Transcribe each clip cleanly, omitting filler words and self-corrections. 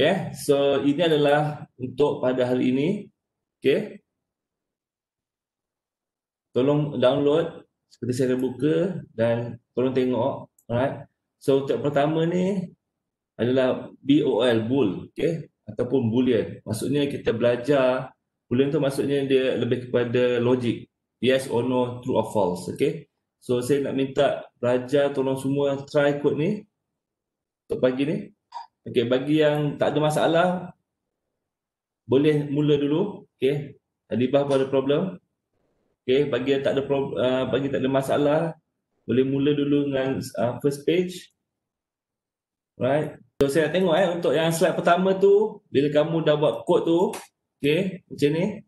Okay, so ini adalah untuk pada hari ini. Okay, tolong download seperti saya dah buka dan tolong tengok. Alright. So untuk pertama ni adalah BOL, bull, okay, ataupun boolean. Maksudnya kita belajar boolean tu maksudnya dia lebih kepada logik. Yes or no, true or false, okay. So saya nak minta pelajar tolong semua try kod ni untuk pagi ni. Okay, bagi yang tak ada masalah boleh mula dulu, okay. Adibah pun ada problem. Okay, bagi yang tak ada bagi tak ada masalah boleh mula dulu dengan first page. Right. So saya nak tengok untuk yang slide pertama tu bila kamu dah buat kod tu, okay, macam ni.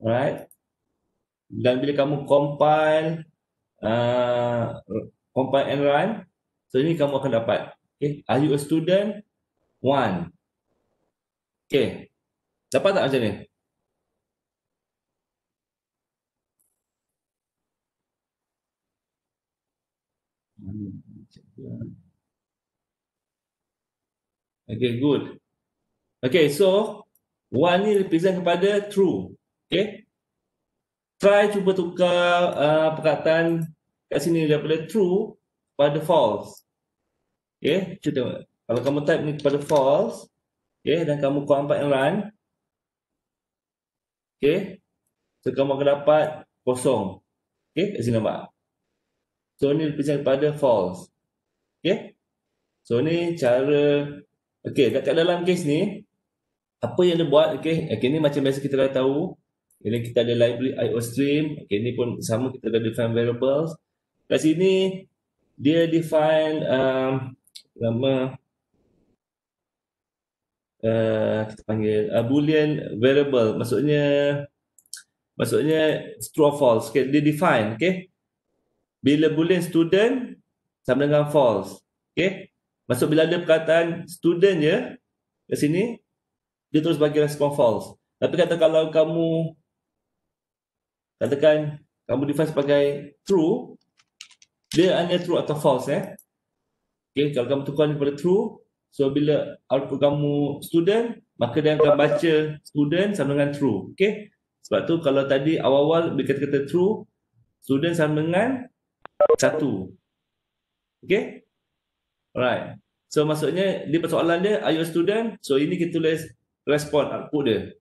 Alright. Dan bila kamu compile compile and run, so ini kamu akan dapat. Okay, are you a student? 1. Okay. Dapat tak macam ni? Okay, good. Okay, so 1 ni represent kepada true. Okay. Try cuba tukar perkataan kat sini daripada true pada false. Okay, cuba tengok. Kalau kamu type ni kepada false, okay, dan kamu compile and run, okay, so kamu akan dapat kosong. Okay, kat sini nampak. So ni represent kepada false. Okay, so ni cara. Okay, kat dalam case ni apa yang dia buat, okay, ni macam biasa kita dah tahu. Ini kita ada library IOStream. Okay, ni pun sama, kita dah define variables. Kat sini dia define nama kita panggil boolean variable, maksudnya true or false. Okay, dia define, okay, bila boolean student sama dengan false. Okay, maksud bila ada perkataan student je kat sini dia terus bagi respon false. Tapi kalau kamu katakan kamu define sebagai true, dia hanya true atau false. Okay, kalau kamu tukar kepada true, so bila output kamu student, maka dia akan baca student sama dengan true. Okay, sebab tu kalau tadi awal-awal bila kata-kata true, student sama dengan 1. Okay, alright. So maksudnya di persoalan dia, are you a student? So ini kita tulis respon output dia.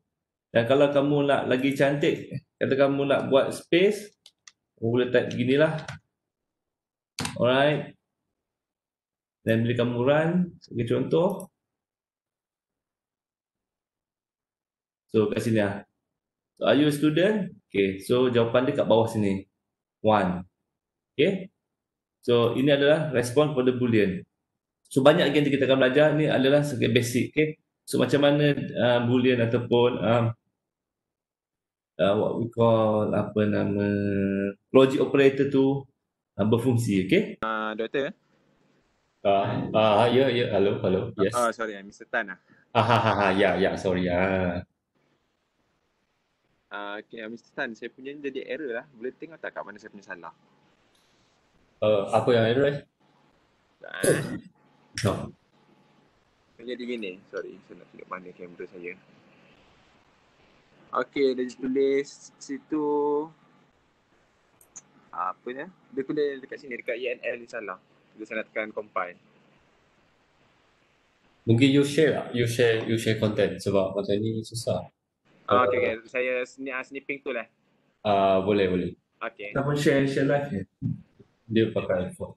Dan kalau kamu nak lagi cantik, kata kamu nak buat space, kamu boleh type beginilah. Alright. Dan bila kamu run, sebagai contoh, so kat sini lah. So, are you a student? Okay, so jawapan dia kat bawah sini. 1. Okay. So ini adalah respon kepada boolean. So banyak lagi yang kita akan belajar. Ini adalah sebagai basic. Okay. So macam mana boolean ataupun what we call logic operator tu berfungsi. Okay. Doktor? Ya, hello, yes. Sorry, Mr. Tan. Ya, sorry. Okay, Mr. Tan, saya punya ni jadi error lah. Boleh tengok tak kat mana saya punya salah? Apa yang error? Jadi gini, sorry, saya nak tunjuk mana kamera saya. Okay, dia tulis situ apa ni? Dia tulis dekat sini, dekat INL ni salah. Dia saya nak tekan compile. Mungkin you share content sebab macam ni susah. Okay, saya snipping tu lah. Boleh. Okay. Kita pun share live ni. Dia pakai iPhone.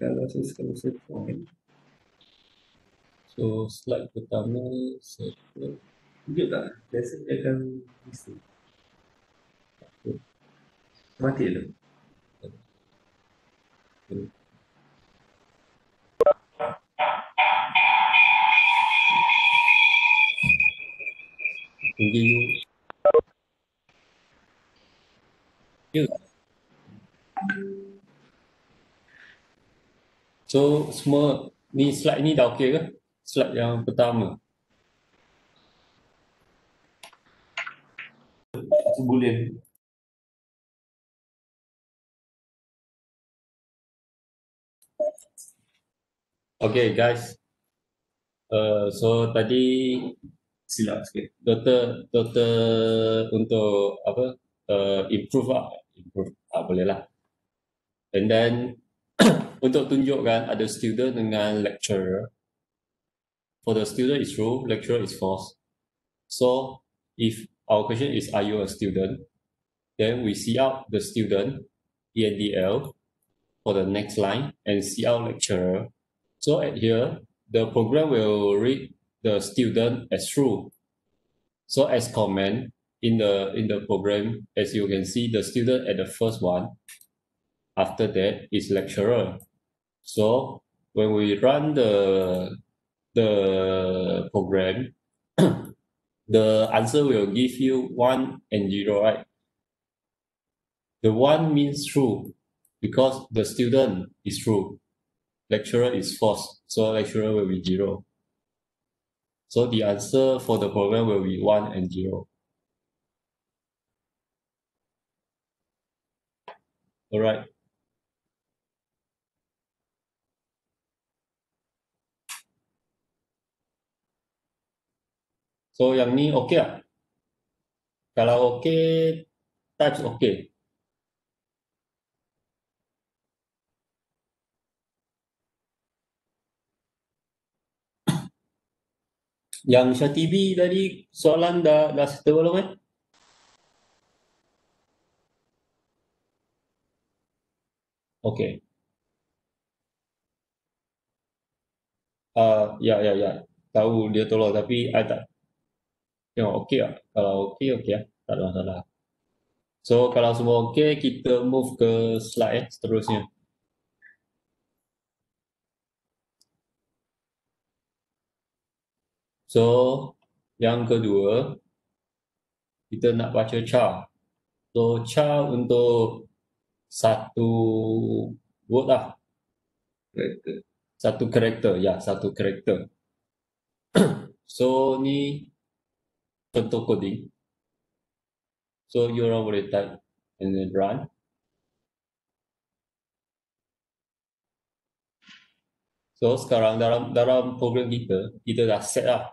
Kalau saya point. So slide pertama saya tunjuk tak? Biasa dia akan mesti. Mati dulu. Mungkin you so semua ni slide ni dah okey ke? Slide yang pertama. Boolean. Okay guys, so tadi Silap sikit. Doktor untuk apa improve boleh lah. And then untuk tunjukkan ada student dengan lecturer. For the student is true, lecturer is false. So if our question is are you a student, then we see out the student ENDL for the next line and see out lecturer. So at here the program will read the student as true. So as comment in the program, as you can see, the student at the first one, after that is lecturer. So when we run the program, the answer will give you 1 and 0, right? The 1 means true because the student is true. Lecturer is false, so lecturer will be 0. So the answer for the program will be 1 and 0. All right. So yang ni okey tak? Kalau okey, types okey. Yang Syatibi tadi soalan dah settle belum eh? Okey. Ya. Tahu dia tolong tapi I tak tengok okey tak? Kalau okey lah. Tak ada masalah. So kalau semua okey, kita move ke slide seterusnya. So yang kedua, kita nak baca char. So char untuk satu word lah. Satu karakter. So ni contoh coding. So you orang boleh type and then run. So sekarang dalam program kita dah set lah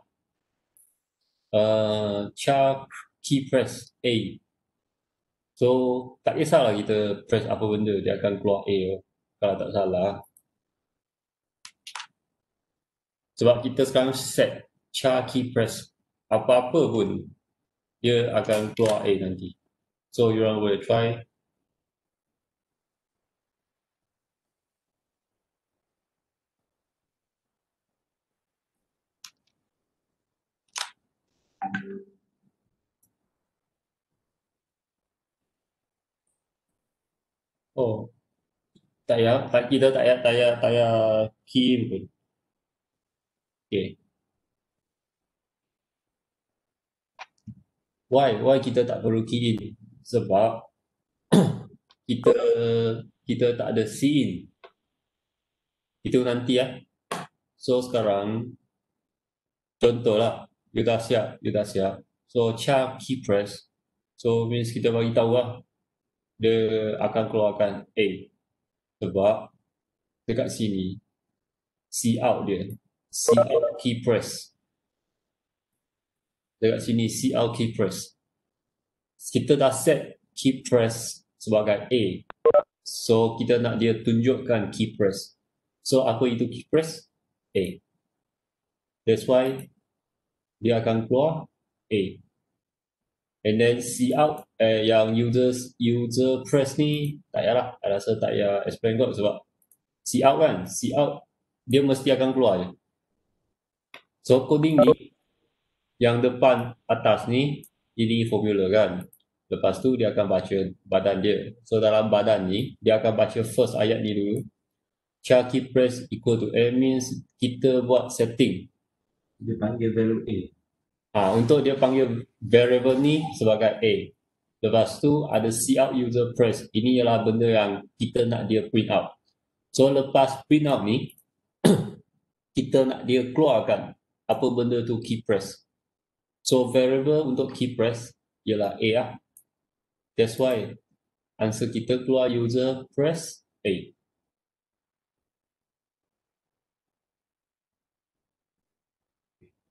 char key press A. So tak kisahlah kita press apa benda, dia akan keluar A kalau tak salah. Sebab kita sekarang set char key press, apa-apa pun dia akan keluar A nanti. So you orang boleh try. Oh, kita tak payah key pun. Okay. Why kita tak perlu key in? Sebab kita tak ada scene. Itu nanti ya. So sekarang contohlah, you dah siap. So char key press. So means kita bagi tahu lah dia akan keluarkan A. Sebab dekat sini see out dia. See out key press. Dekat sini see out key press. Kita dah set key press sebagai A. So kita nak dia tunjukkan key press. So apa itu key press? A. That's why dia akan keluar A. And then see out yang user press ni tak payahlah, I rasa tak payah explain kot sebab see out kan, see out dia mesti akan keluar je. So coding ni yang depan atas ni ini formula kan. Lepas tu dia akan baca badan dia. So dalam badan ni dia akan baca first ayat ni dulu. Char key press equal to A means kita buat setting. Dia panggil value A. Untuk dia panggil variable ni sebagai A. Lepas tu ada cout user press. Ini ialah benda yang kita nak dia print out. So lepas print out ni, kita nak dia keluarkan apa benda tu key press. So variable untuk key press ialah A lah. That's why answer kita keluar user press A.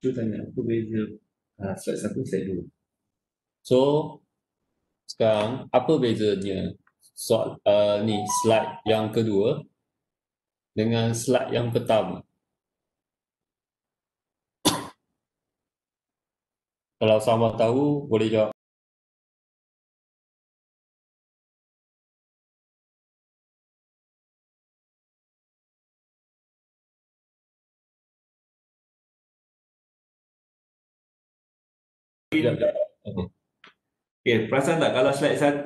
Cuba tanya apa beza slide 1, slide 2. So, sekarang apa bezanya soal ni slide yang kedua dengan slide yang pertama? Kalau sama tahu, boleh jawab. Okay. Okay, perasan tak kalau slide 1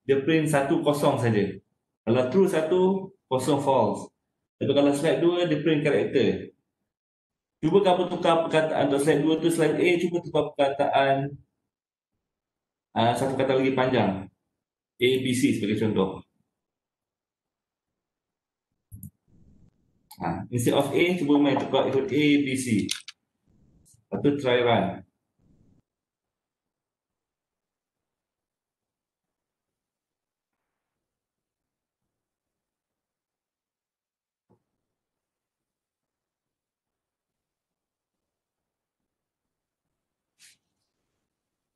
dia print 1 kosong saja. Kalau true 1, kosong false. Tapi kalau slide 2 dia print karakter. Cuba kamu tukar perkataan untuk slide 2 tu slide A, cuba tukar perkataan satu kata lagi panjang. A, B, C sebagai contoh. Instead of A, cuba main tukar ikut A, B, C. Lepas tu try run.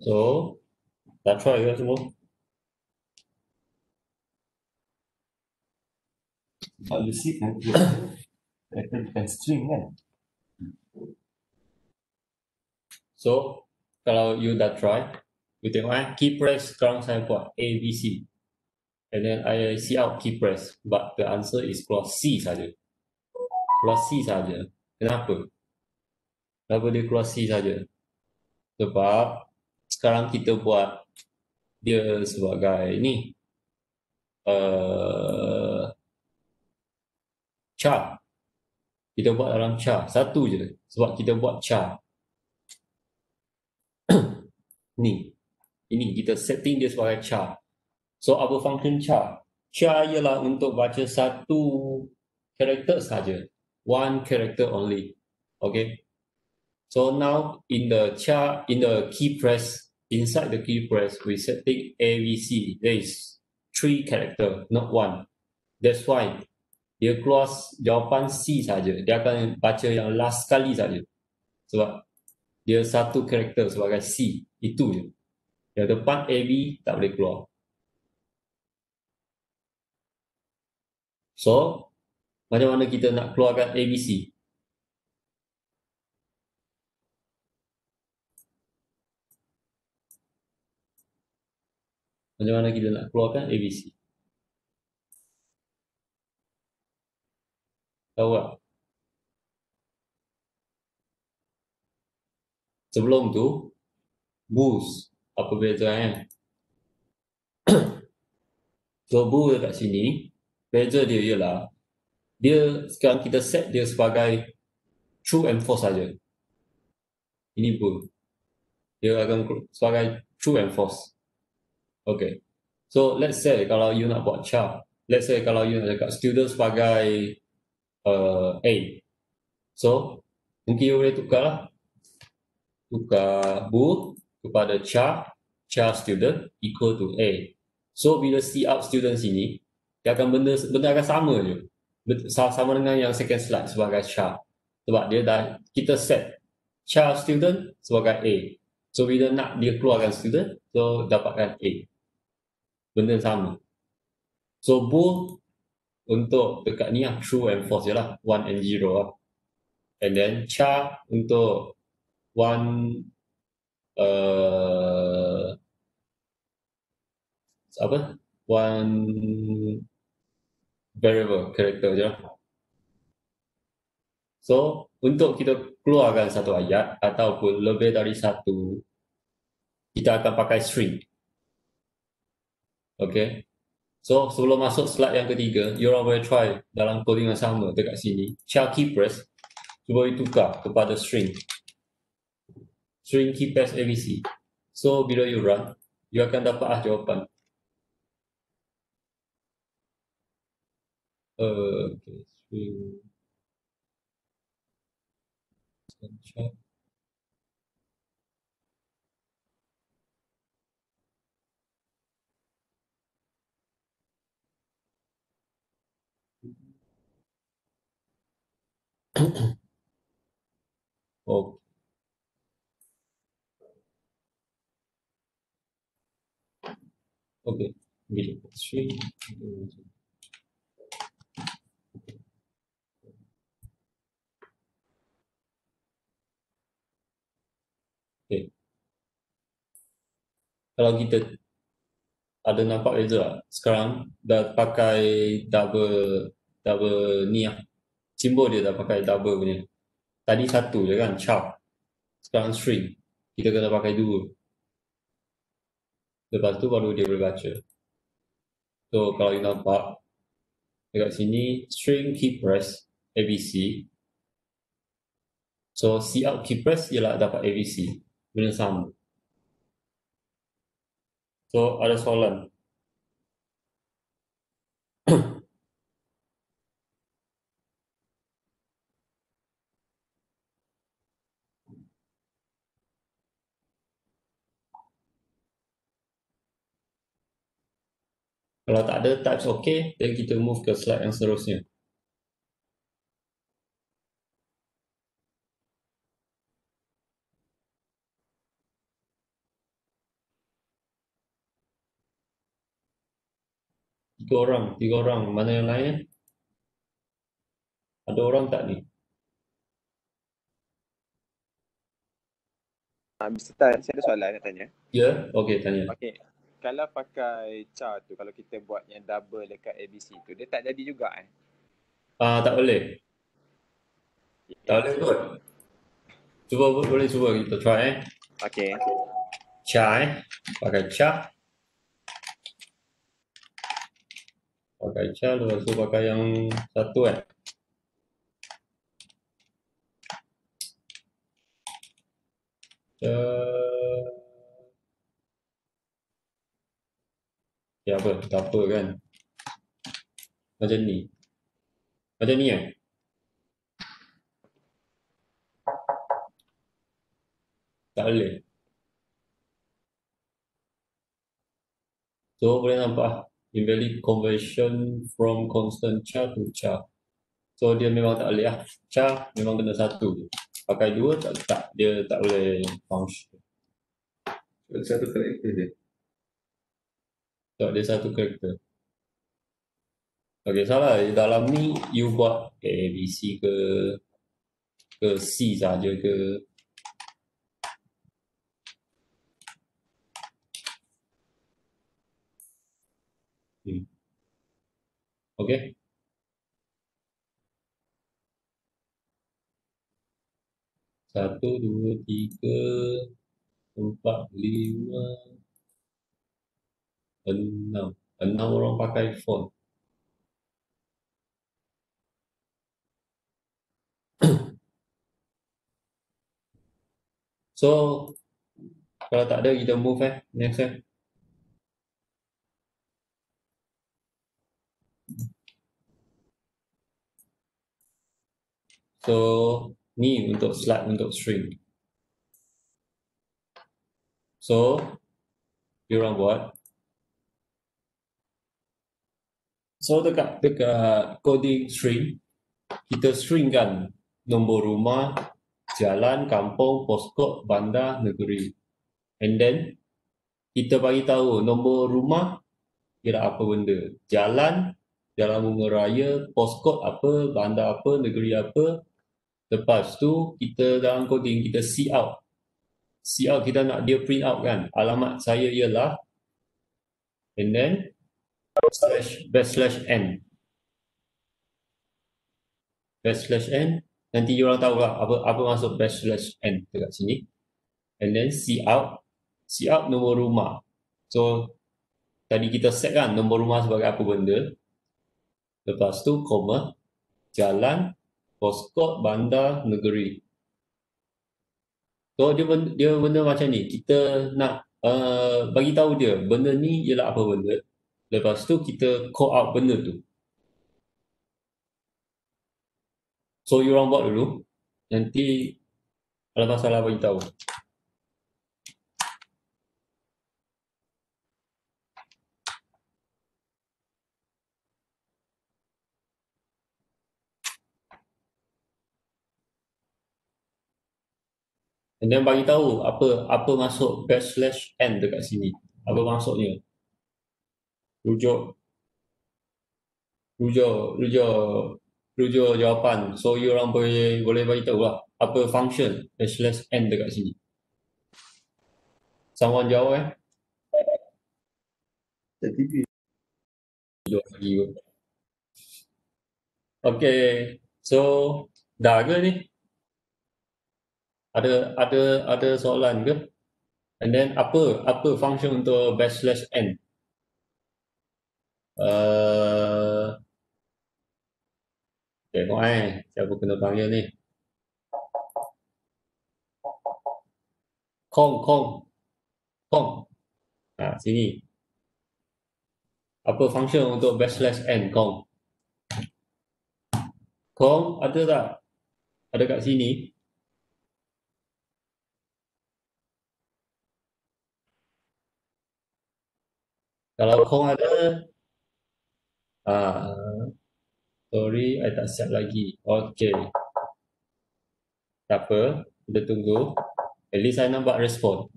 So, dah try ke semua? Kalau you see kan, karakter bukan string kan. So, kalau you dah try, you tengok key press sekarang saya buat A, B, C. And then I see out key press, but the answer is clause C saja. Clause C saja. Kenapa? Kenapa dia clause C saja? Sebab sekarang kita buat dia sebagai ni chart. Kita buat dalam chart satu je sebab kita buat chart. Ni. Ini kita setting dia sebagai char. So, apa function char? Char ialah untuk baca satu karakter saja. One character only. Okay. So, now in the char, in the key press, inside the key press, we setting ABC. There is 3 character, not 1. That's why dia keluar jawapan C saja. Dia akan baca yang last sekali saja. Sebab dia satu karakter sebagai C. Itu je. Yang depan AB tak boleh keluar. So, macam mana kita nak keluarkan ABC? Macam mana kita nak keluarkan ABC? Tahu tak? Sebelum tu, boost. Apa bezanya? So, boost dekat sini, beza dia ialah, dia sekarang kita set dia sebagai true and false saja. Ini boost. Dia akan sebagai true and false. Okay. So, let's say kalau you nak buat chart, let's say kalau you nak cakap student sebagai A. So, mungkin you boleh tukar lah. Tukar bool kepada char student equal to A. So, bila see out student sini, dia akan benda akan sama je. Sama dengan yang second slide sebagai char. Sebab dia dah, kita set char student sebagai A. So, bila nak dia keluarkan student, so dapatkan A. Benda sama. So, bool untuk dekat ni lah, true and false je lah. 1 and 0 lah. And then, char untuk one one variable character je lah. So, untuk kita keluarkan satu ayat ataupun lebih dari satu, kita akan pakai string. Okay. So, sebelum masuk slide yang ketiga, you orang boleh try dalam coding yang sama dekat sini. Char key press, cuba ditukar kepada string. String key press ABC. So, bila you run, you akan dapat jawapan. Okay, string. Char. Oh, Okay. Bila string. Okay. Kalau kita ada nampak beza tak? Sekarang dah pakai double ni lah. Simbol dia dah pakai double punya. Tadi satu je kan, char. Sekarang string. Kita kena pakai dua. Lepas tu baru dia boleh baca. So kalau you nampak dekat sini string key press ABC. So C out key press ialah dapat ABC. Benda sama. So ada soalan. Kalau tak ada types okay, then kita move ke slide yang seterusnya. Tiga orang. Mana yang lain? Ada orang tak ni? Mr. Tan, saya ada soalan nak tanya. Ya? Okay, tanya. Okey, kalau pakai char tu, kalau kita buat yang double dekat ABC tu, dia tak jadi juga Tak boleh. Tak boleh kot. Boleh cuba kita try Okey. Char pakai char. Pakai char, lepas tu pakai yang satu Ya apa? Tak apa kan? Macam ni. Macam ni Tak boleh. So boleh nampak invalid conversion from constant char to char. So dia memang tak boleh lah. Char memang kena satu. Pakai dua tak dia tak boleh function. Satu karakter je. Tak dia satu karakter. Okay, salah. Dalam ni you buat A, B, C ke C saja ke. Okay. Satu, dua, tiga, empat, lima, enam. 6 orang pakai font. So, kalau tak ada, kita move next So, ni untuk slide untuk string. So, diorang buat. So, dekat coding string, kita string kan nombor rumah, jalan, kampung, postcode, bandar, negeri. And then, kita bagi tahu nombor rumah kira apa benda. Jalan bunga raya, postcode apa, bandar apa, negeri apa. Lepas tu, kita dalam coding, kita see out. See out kita nak dia print out kan. Alamat saya ialah and then /n. /n. Nanti orang tahu lah apa masuk /n dekat sini. And then see out nombor rumah. So, tadi kita set kan nombor rumah sebagai apa benda. Lepas tu, koma, jalan, postcode, bandar, negeri. So, dia benda macam ni. Kita nak bagi tahu dia benda ni ialah apa benda. Lepas tu, kita call out benda tu. So, you orang buat dulu. Nanti kalau masalah bagi tahu. And then bagi tahu apa masuk /n dekat sini. Apa maksudnya. rujuk rujuk rujuk rujuk jawapan. So you orang boleh bagi tahu lah apa function /n dekat sini. Someone jawab Rujuk lagi kot. Okay, so dah ke ni? Ada soalan ke? And then apa function untuk /n? Tengok siapa kena panggil ni. Kong. Sini. Apa function untuk /n, Kong? Kong ada tak? Ada kat sini. Kalau Kong ada, sorry, I tak siap lagi. Okay, tak apa, kita tunggu. At least I nampak respon.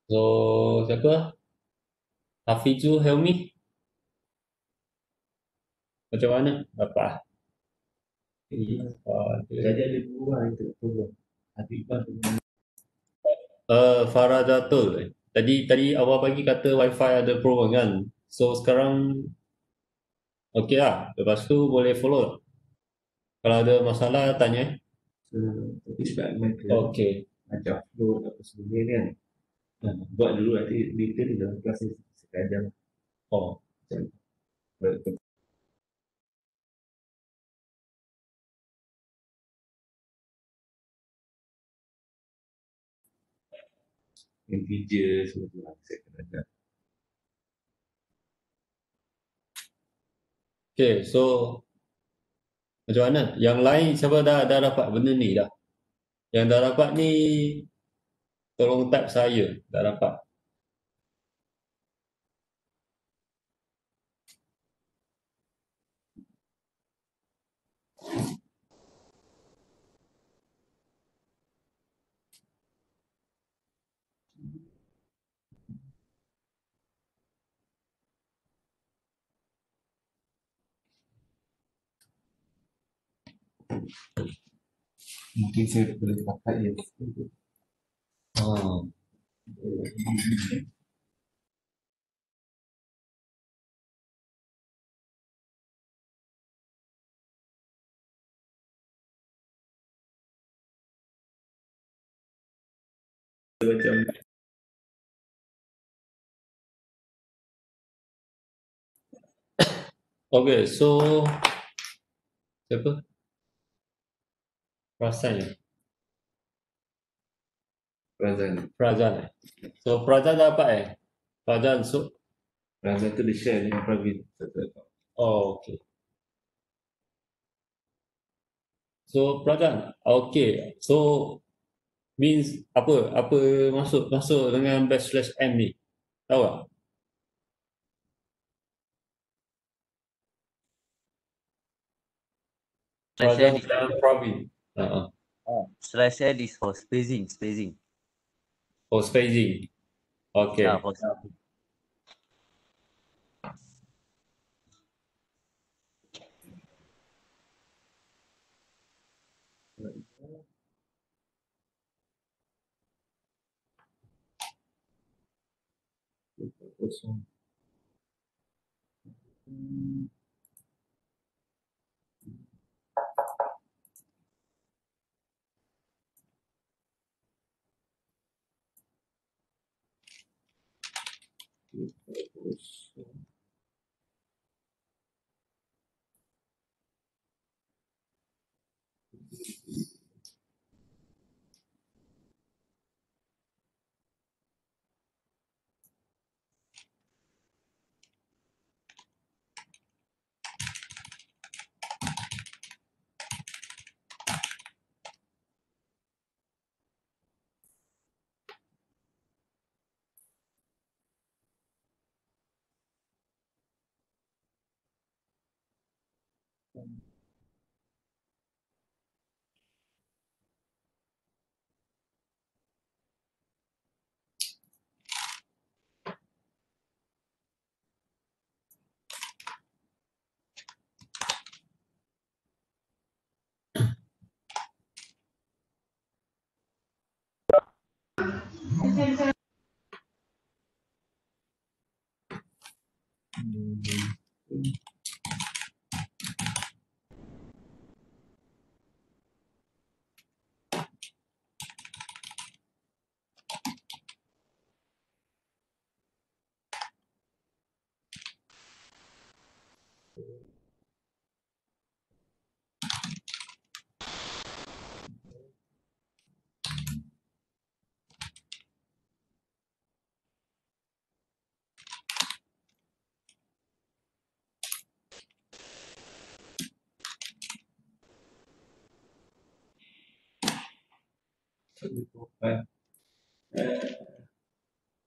So, siapa? Hafizul Helmi? Macam mana? Apa? Jadi ada dua itu problem. Hafizah dengan Faradatul. Tadi awal pagi kata wifi ada problem kan? So sekarang okey lah. Lepas tu boleh follow tak? Kalau ada masalah tanya. tapi sebab mereka Okey. macam upload apa sebagainya kan. Buat dulu nanti detail dalam kelas ni sekadar. Oh. Integer semua tu lah saya kena ada. Okay, so macam mana? Yang lain siapa dah dapat benda ni dah? Yang dah dapat ni tolong type saya. Dah dapat. Mungkin saya boleh pakai ya. Macam Okay, so siapa? Prazan. So Prazan dapat Prazan, so Razan tu dia share dengan Pravin. okay. So Prazan, okay. So means apa masuk dengan /n ni? Tahu tak? Prazan dan Pravin. /n is for spacing. Oh, spacing. Okay. For spacing. Kosong.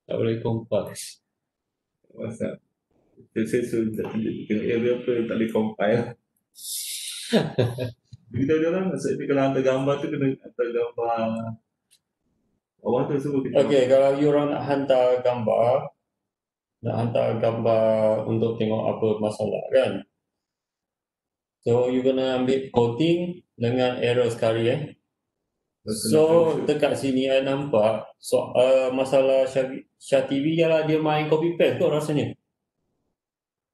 Tak boleh compile. Masa saya suruh tak tengok area apa yang tak boleh compile. Kita orang maksudnya kalau hantar gambar tu kena hantar gambar bawah tu semua kita. Okay, kalau you orang nak hantar untuk tengok apa masalah kan. So, you kena ambil coding dengan error sekali So, dekat sini I nampak masalah Syah TV ialah dia main copy paste kot rasanya.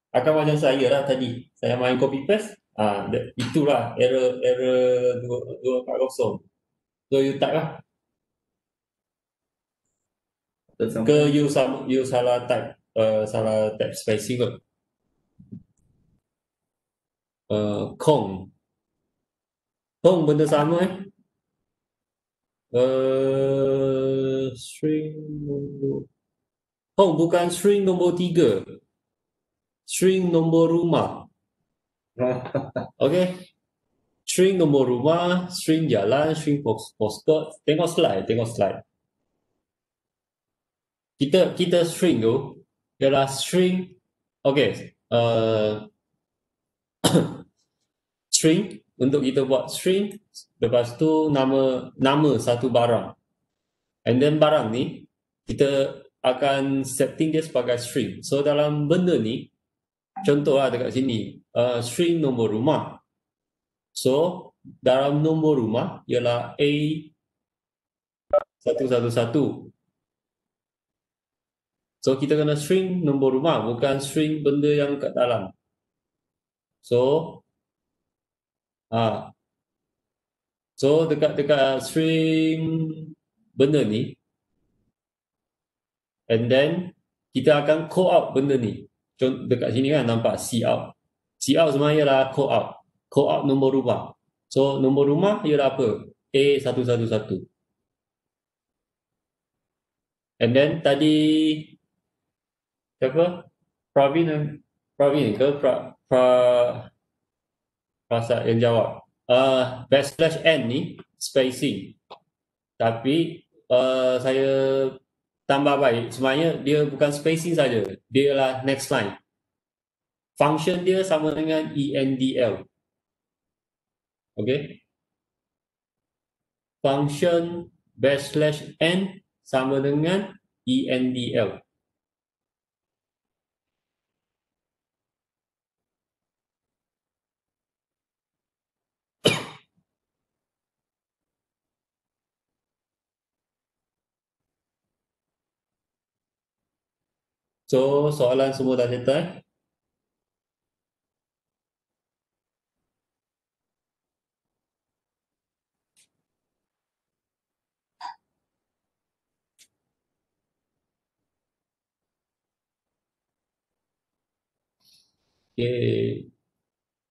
Akan macam saya lah tadi. Saya main copy paste. Itulah error 240. So, you type lah. Ke you salah type spacing kot. Kong benda sama string nombor bukan string nombor 3, string nombor rumah. Okay, string nombor rumah, string jalan, string postcode. Tengok slide. Kita string tu ialah string. Okay, string untuk kita buat string, lepas tu nama satu barang, and then barang ni kita akan setting dia sebagai string. So dalam benda ni, contoh lah dekat sini, string nombor rumah. So dalam nombor rumah ialah A111. So kita kena string nombor rumah, bukan string benda yang kat dalam. So dekat string benda ni, and then kita akan call out benda ni. Contoh dekat sini kan nampak cout sebenarnya ialah call out nombor rumah. So nombor rumah ialah apa? A111. And then tadi siapa? Pravin ke Prasad yang jawab. /n ni spacing. Tapi saya tambah baik. Sebenarnya dia bukan spacing saja. Dia ialah next line. Function dia sama dengan ENDL. Okay. Function /n sama dengan ENDL. So, soalan semua dah settle? Okay.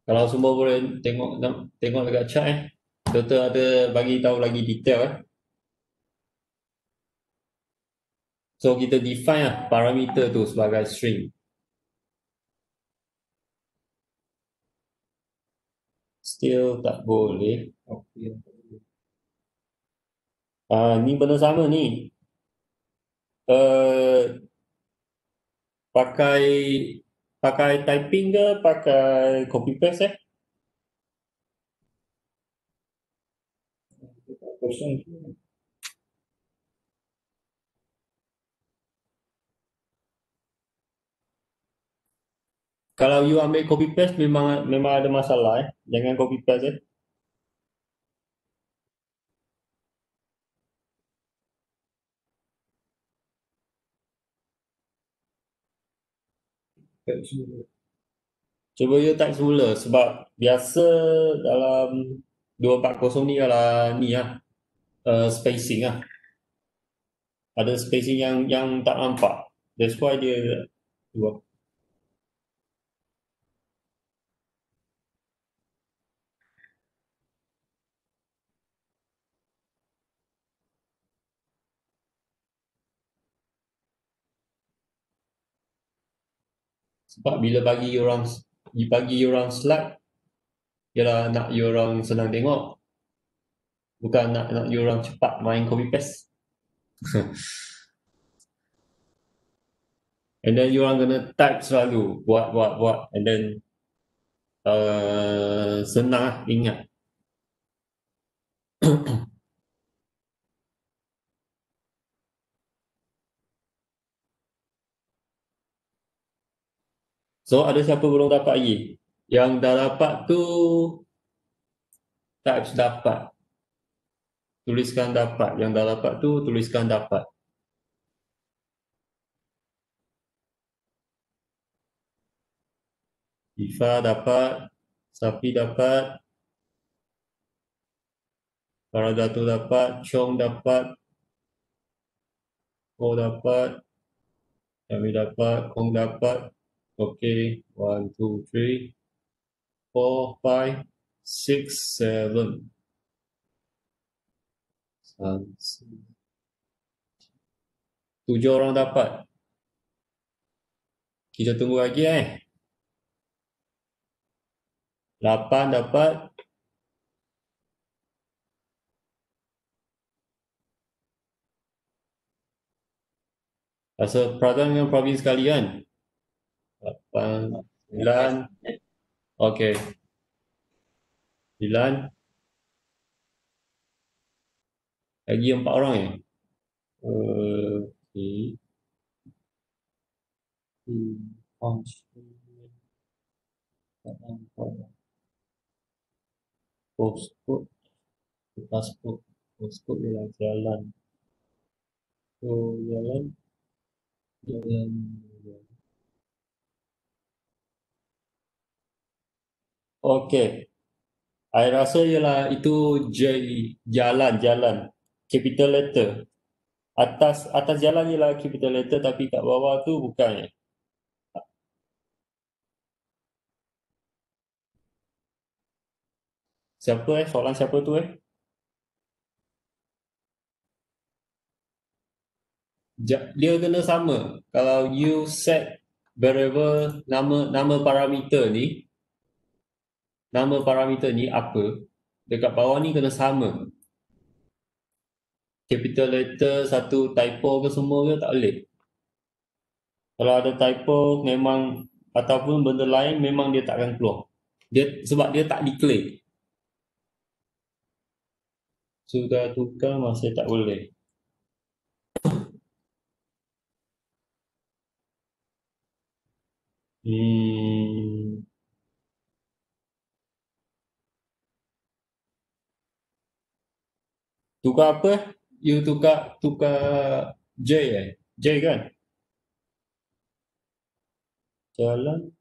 Kalau semua boleh tengok dekat chat Doktor ada bagi tahu lagi detail So kita define lah parameter tu sebagai string. Still tak boleh. Ni benda sama ni. Pakai typing ke pakai copy paste Kalau you ambil copy paste memang ada masalah Jangan copy paste Cuba you type semula sebab biasa dalam 240 ni adalah ni spacing Ada spacing yang tak nampak. That's why dia dua. Sebab bila bagi orang slide ialah nak you orang senang tengok. Bukan nak you orang cepat main copy paste. And then you orang kena type selalu, buat, and then senang lah ingat. So ada siapa belum dapat lagi? Yang dah dapat tu type dapat. Tuliskan dapat. Yang dah dapat tu tuliskan dapat. Ifa dapat, Safi dapat, Faradatul dapat, Chong dapat, Ko dapat, kami dapat, Kong dapat. Okay, 1, 2, 3, 4, 5, 6, 7. 7 orang dapat. Kita tunggu lagi 8 dapat. Rasa perhatian dengan provinsi sekalian. 8, 9. Okay. 9. Lagi 4 orang Okay. Postcode. Postcode ialah jalan. So, jalan. Okay. I rasa ialah itu jalan. Capital letter. Atas jalan ialah capital letter tapi kat bawah tu bukan. Siapa soalan siapa tu Dia kena sama. Kalau you set variable nama parameter ni apa, dekat bawah ni kena sama. Capital letter satu typo ke semua ke tak boleh. Kalau ada typo memang ataupun benda lain memang dia tak akan keluar. Sebab dia tak declare. Sudah tukar masih tak boleh. Tukar apa? You tukar J J kan? Jalan.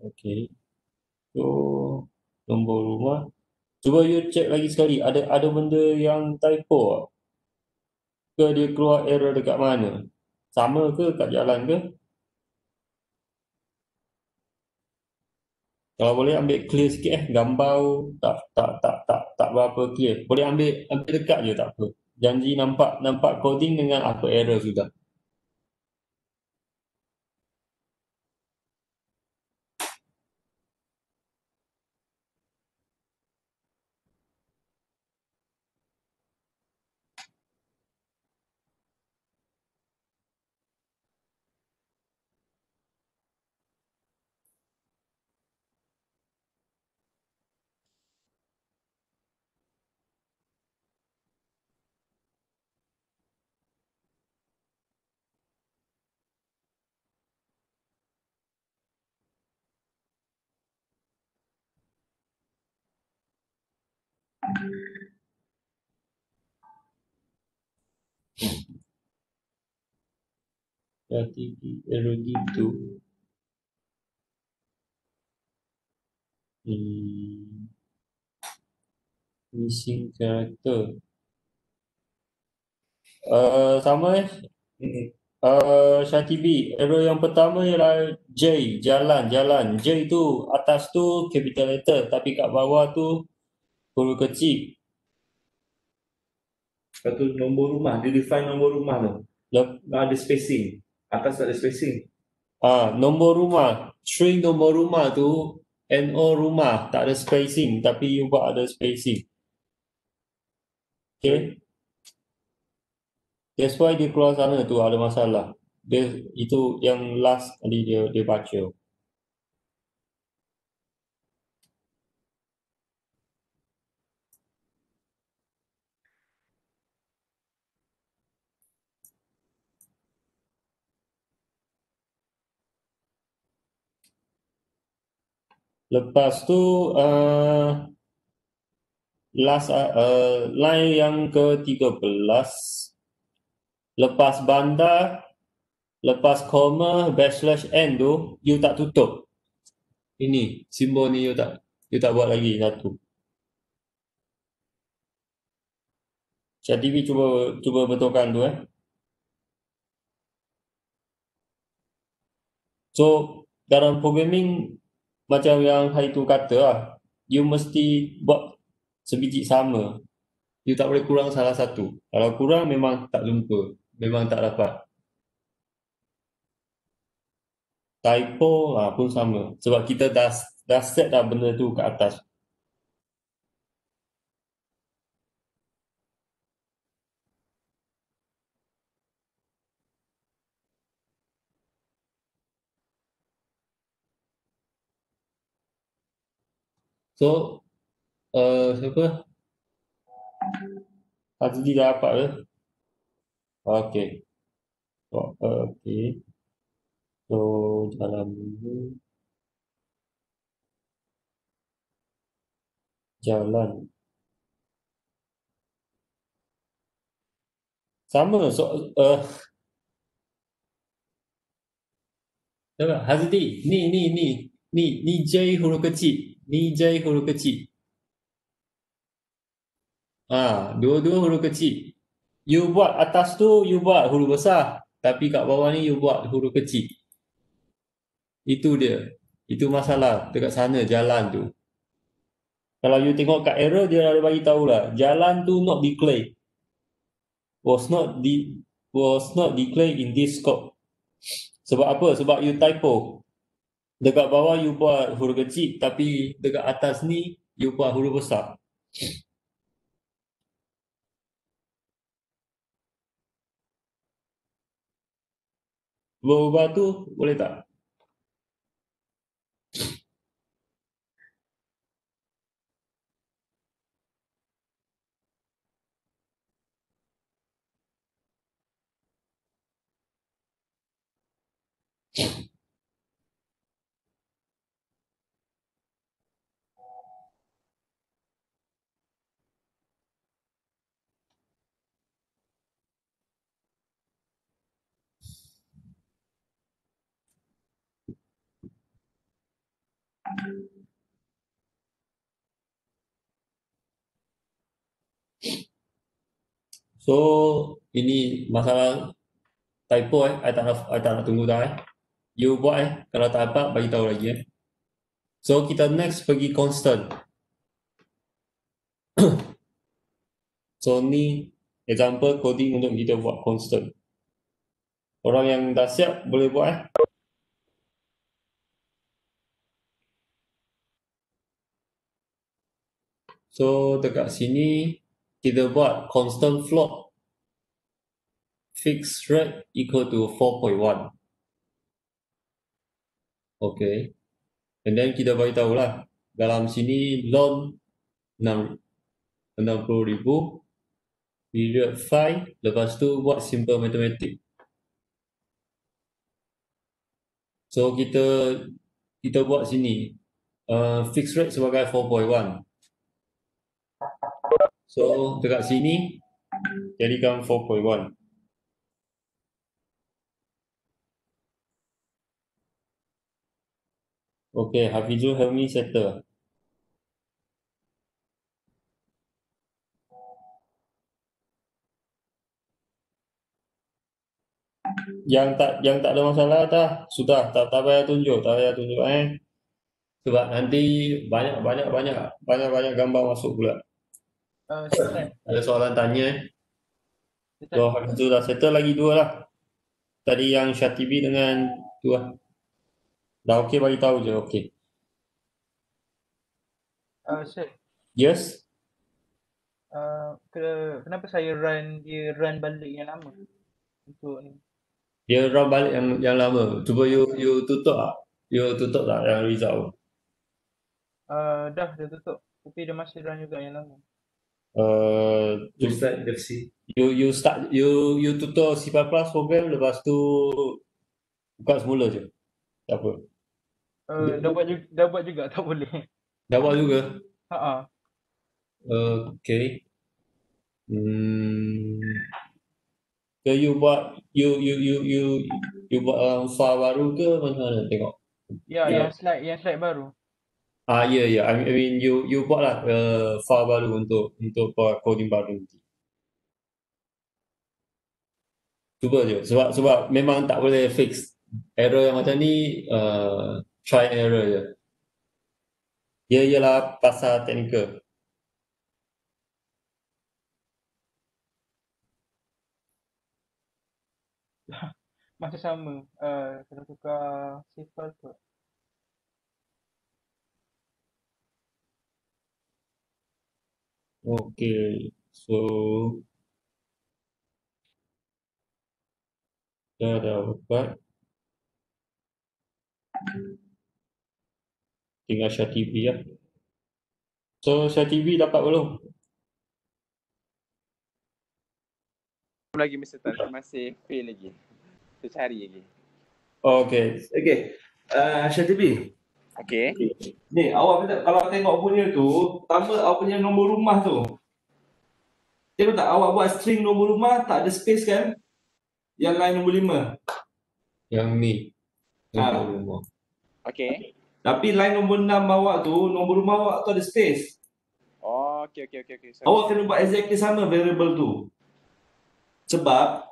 Okay. So nombor rumah. Cuba you check lagi sekali. Ada benda yang typo ke dia keluar error dekat mana? Sama ke kat jalan ke? Kalau boleh ambil clear sikit gambar tak berapa clear. Boleh ambil dekat je tak apa. Janji nampak coding dengan apa error sudah. Jadi error gitu. Missing character. Sama Syatibi, error yang pertama ialah J, jalan. J tu atas tu capital letter tapi kat bawah tu huruf kecil. Satu nombor rumah, dia define nombor rumah tu. Yep. Ada spacing. Atas tak ada spacing. Nombor rumah. String nombor rumah tu NO rumah. Tak ada spacing. Tapi you buat ada spacing. Okay. That's why dia keluar sana tu ada masalah. Itu yang last tadi dia baca. Lepas tu line yang ke-13, lepas bandar, lepas koma, backslash n tu you tak tutup. Ini simbol ni you tak buat lagi satu. Chat TV cuba betulkan tu So dalam programming macam yang hari tu kata lah, you mesti buat sebiji sama. You tak boleh kurang salah satu. Kalau kurang memang tak jumpa, memang tak dapat. Typo pun sama. Sebab kita dah set dah benda tu ke atas. So siapa? Azli dah dapat ke? Okay. Okay. So jalan dulu. Jalan. Sama. So Hazdi, ni J huruf kecil. Ni J huruf kecil. Dua-dua huruf kecil. You buat atas tu, you buat huruf besar. Tapi kat bawah ni, you buat huruf kecil. Itu dia. Itu masalah dekat sana, jalan tu. Kalau you tengok kat error, dia ada bagi tahu lah. Jalan tu not declared. Was not declared in this scope. Sebab apa? Sebab you typo. Dekat bawah you buat huruf kecil, tapi dekat atas ni, you buat huruf besar. Berubah tu boleh tak? So ini masalah typo I tak nak tunggu dah You buat kalau tak dapat bagi tahu lagi So kita next pergi constant. So ni example coding untuk kita buat constant. Orang yang dah siap boleh buat So dekat sini kita buat constant float fixed rate equal to 4.1. Okay. And then kita bagi tahulah dalam sini loan 60,000 period 5 lepas tu buat simple mathematics. So kita buat sini fixed rate sebagai 4.1. So dekat sini jadikan 4.1. Okay, Hafizul help me settle. Yang tak ada masalah dah. Sudah, tak payah tunjuk, Sebab nanti banyak gambar masuk pula. Ada soalan tanya. So Hafizul dah settle lagi dua lah. Tadi yang Syatibi dengan tu lah. Dah okey bagi tahu je, okey. Syed, Yes? kenapa saya dia run balik yang lama untuk ni? Dia run balik yang lama. Cuba you tutup tak? You tutup tak yang result? Dah tutup. Tapi dia masih run juga yang lama. You start versi. You tutup C++ program, lepas tu buka semula je. Tak apa. Dah buat juga, tak boleh. Dah buat juga? Ha. Okay. Ke you buat you buat file baru ke macam mana tengok? Ya, yang slide baru. Ya. I mean you buat lah file baru untuk coding baru nanti. Cuba je sebab memang tak boleh fix error yang macam ni, try and error je. Dia ialah pasal teknikal. Masih sama. Kalau tukar sifar tu. Okay, so dah dapat. Tinggal share TV lah. So share TV dapat belum? Belum lagi Mr. Tan, masih fail lagi. Kita cari lagi. Okay. Syatibi. Okay. Ni awak kalau tengok punya tu, pertama awak punya nombor rumah tu. Tengok tak awak buat string nombor rumah tak ada space kan? Yang line nombor 5. Yang ni. Nombor Ah. rumah. Okay. Tapi line nombor 6 awak tu, nombor rumah awak tu ada space. Oh, okay. Sorry. Awak kena buat exactly sama variable tu. Sebab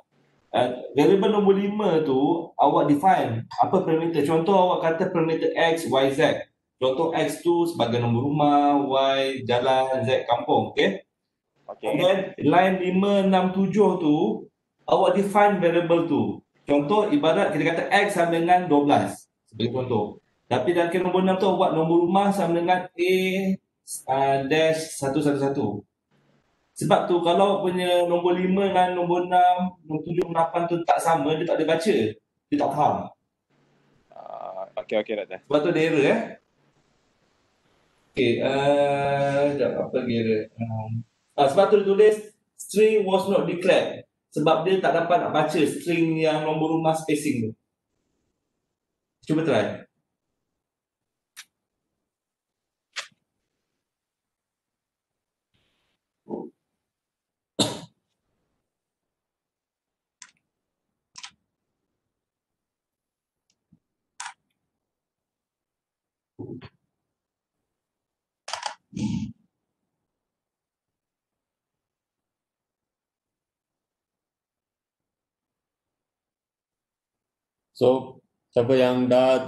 variable nombor 5 tu awak define apa parameter. Contoh awak kata parameter X, Y, Z. Contoh X tu sebagai nombor rumah, Y jalan, Z kampung, okay? Okay. And then line 5, 6, 7 tu awak define variable tu. Contoh ibarat kita kata X sama dengan 12 sebagai contoh. Tapi dalam kes nombor 6 tu awak buat nombor rumah sama dengan A-111. Sebab tu kalau punya nombor 5 dan nombor 6, nombor 7, nombor 8 tu tak sama, dia tak boleh baca. Dia tak faham. Okay, Doktor. Sebab tu ada error Okay, sekejap apa lagi error? Sebab tu dia tulis string was not declared. Sebab dia tak dapat nak baca string yang nombor rumah spacing tu. Cuba try. So siapa yang dah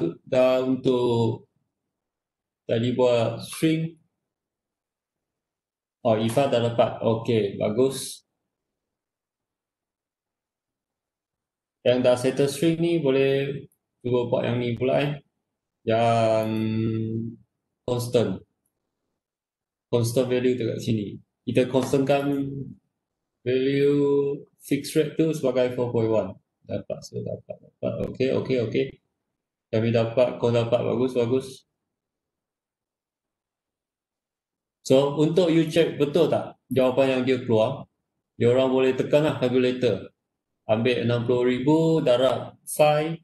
untuk tadi buat string? Oh, Ifa dah dapat. Okay, bagus. Yang dah settle string ni boleh cuba buat yang ni pula Yang constant value dekat sini. Kita constantkan value fixed rate tu sebagai 4.1. Dapat. Okay. Kami dapat, kau dapat, bagus. So, untuk you check betul tak jawapan yang dia keluar, dia orang boleh tekan lah calculator. Ambil 60,000 darab 5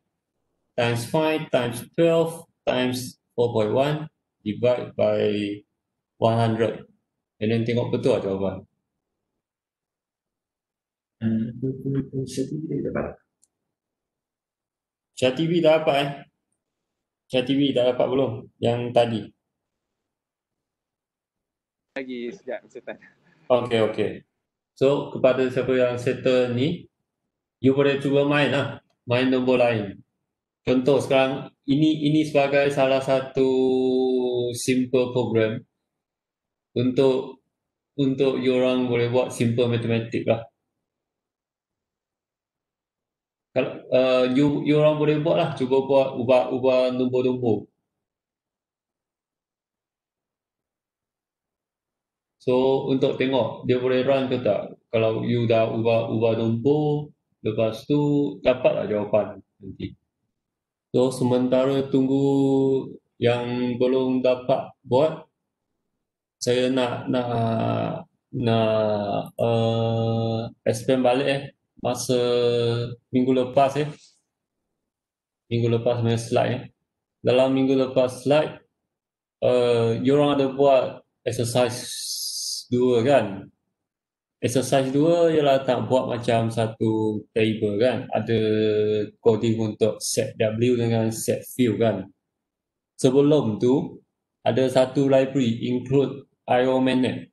times 5 times 12 times 4.1 divide by 100. And then tengok betul lah jawapan. Share TV dah dapat Share TV dah dapat belum? Yang tadi. Lagi sekejap Mr. Tan. Okay. So, kepada siapa yang settle ni, you boleh cuba main lah. Main nombor lain. Contoh sekarang, ini sebagai salah satu simple program untuk you orang boleh buat simple matematik lah. Kalau you orang boleh buat lah, cuba buat ubah nombor-nombor. So untuk tengok dia boleh run ke tak. Kalau you dah ubah nombor, lepas tu dapatlah jawapan nanti. So sementara tunggu yang belum dapat buat, saya nak expand balik masa minggu lepas minggu lepas punya slide dalam minggu lepas slide you orang ada buat exercise 2 kan. Exercise 2 ialah tak buat macam satu table kan, ada coding untuk set W dengan set field kan. Sebelum tu ada satu library include IO magnet.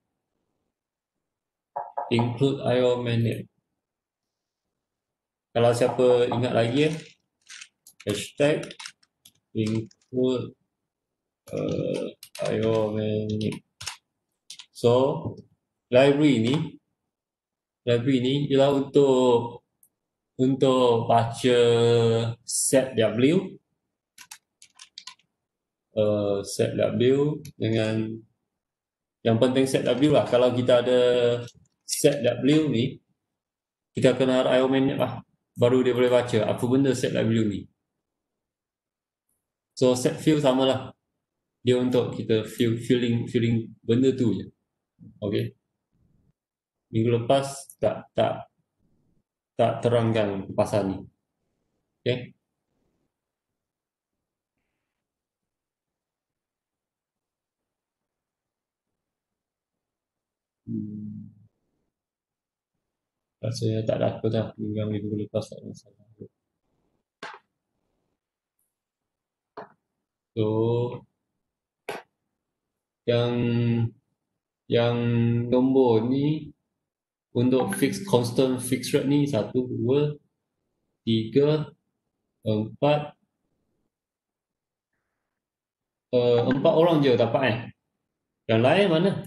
Kalau siapa ingat lagi hashtag include IO magnet. So library ni ialah untuk baca set W dengan yang penting set W lah. Kalau kita ada set W ni, kita kena IO magnet lah, baru dia boleh baca apa benda set W ni. So set field sama lah, dia untuk kita filling benda tu je. Okay, minggu lepas tak terangkan pasal ni. Okay. Rasanya tak ada apa dah, minggu lepas tak ada masalah. So yang nombor ni untuk constant fixed rate ni 1, 2, 3, 4 4 orang je dapat Yang lain mana?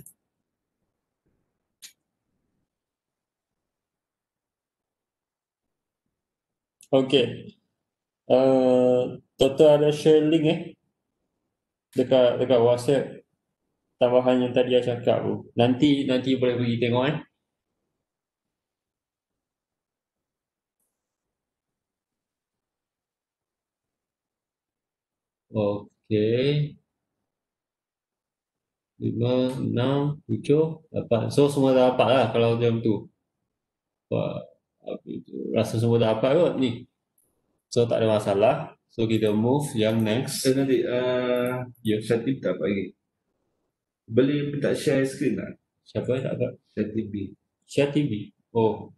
Okay. Total ada share link dekat WhatsApp tambahan yang tadi saya cakap tu. Nanti boleh pergi tengok Okay. 5, 6, 7, 8. So semua dah dapat lah kalau macam tu. Rasa semua dah dapat kot ni. So tak ada masalah. So kita move yang next. Nanti Syatib tak apa lagi. Boleh minta share screen tak? Siapa tak dapat? Share TV. Oh.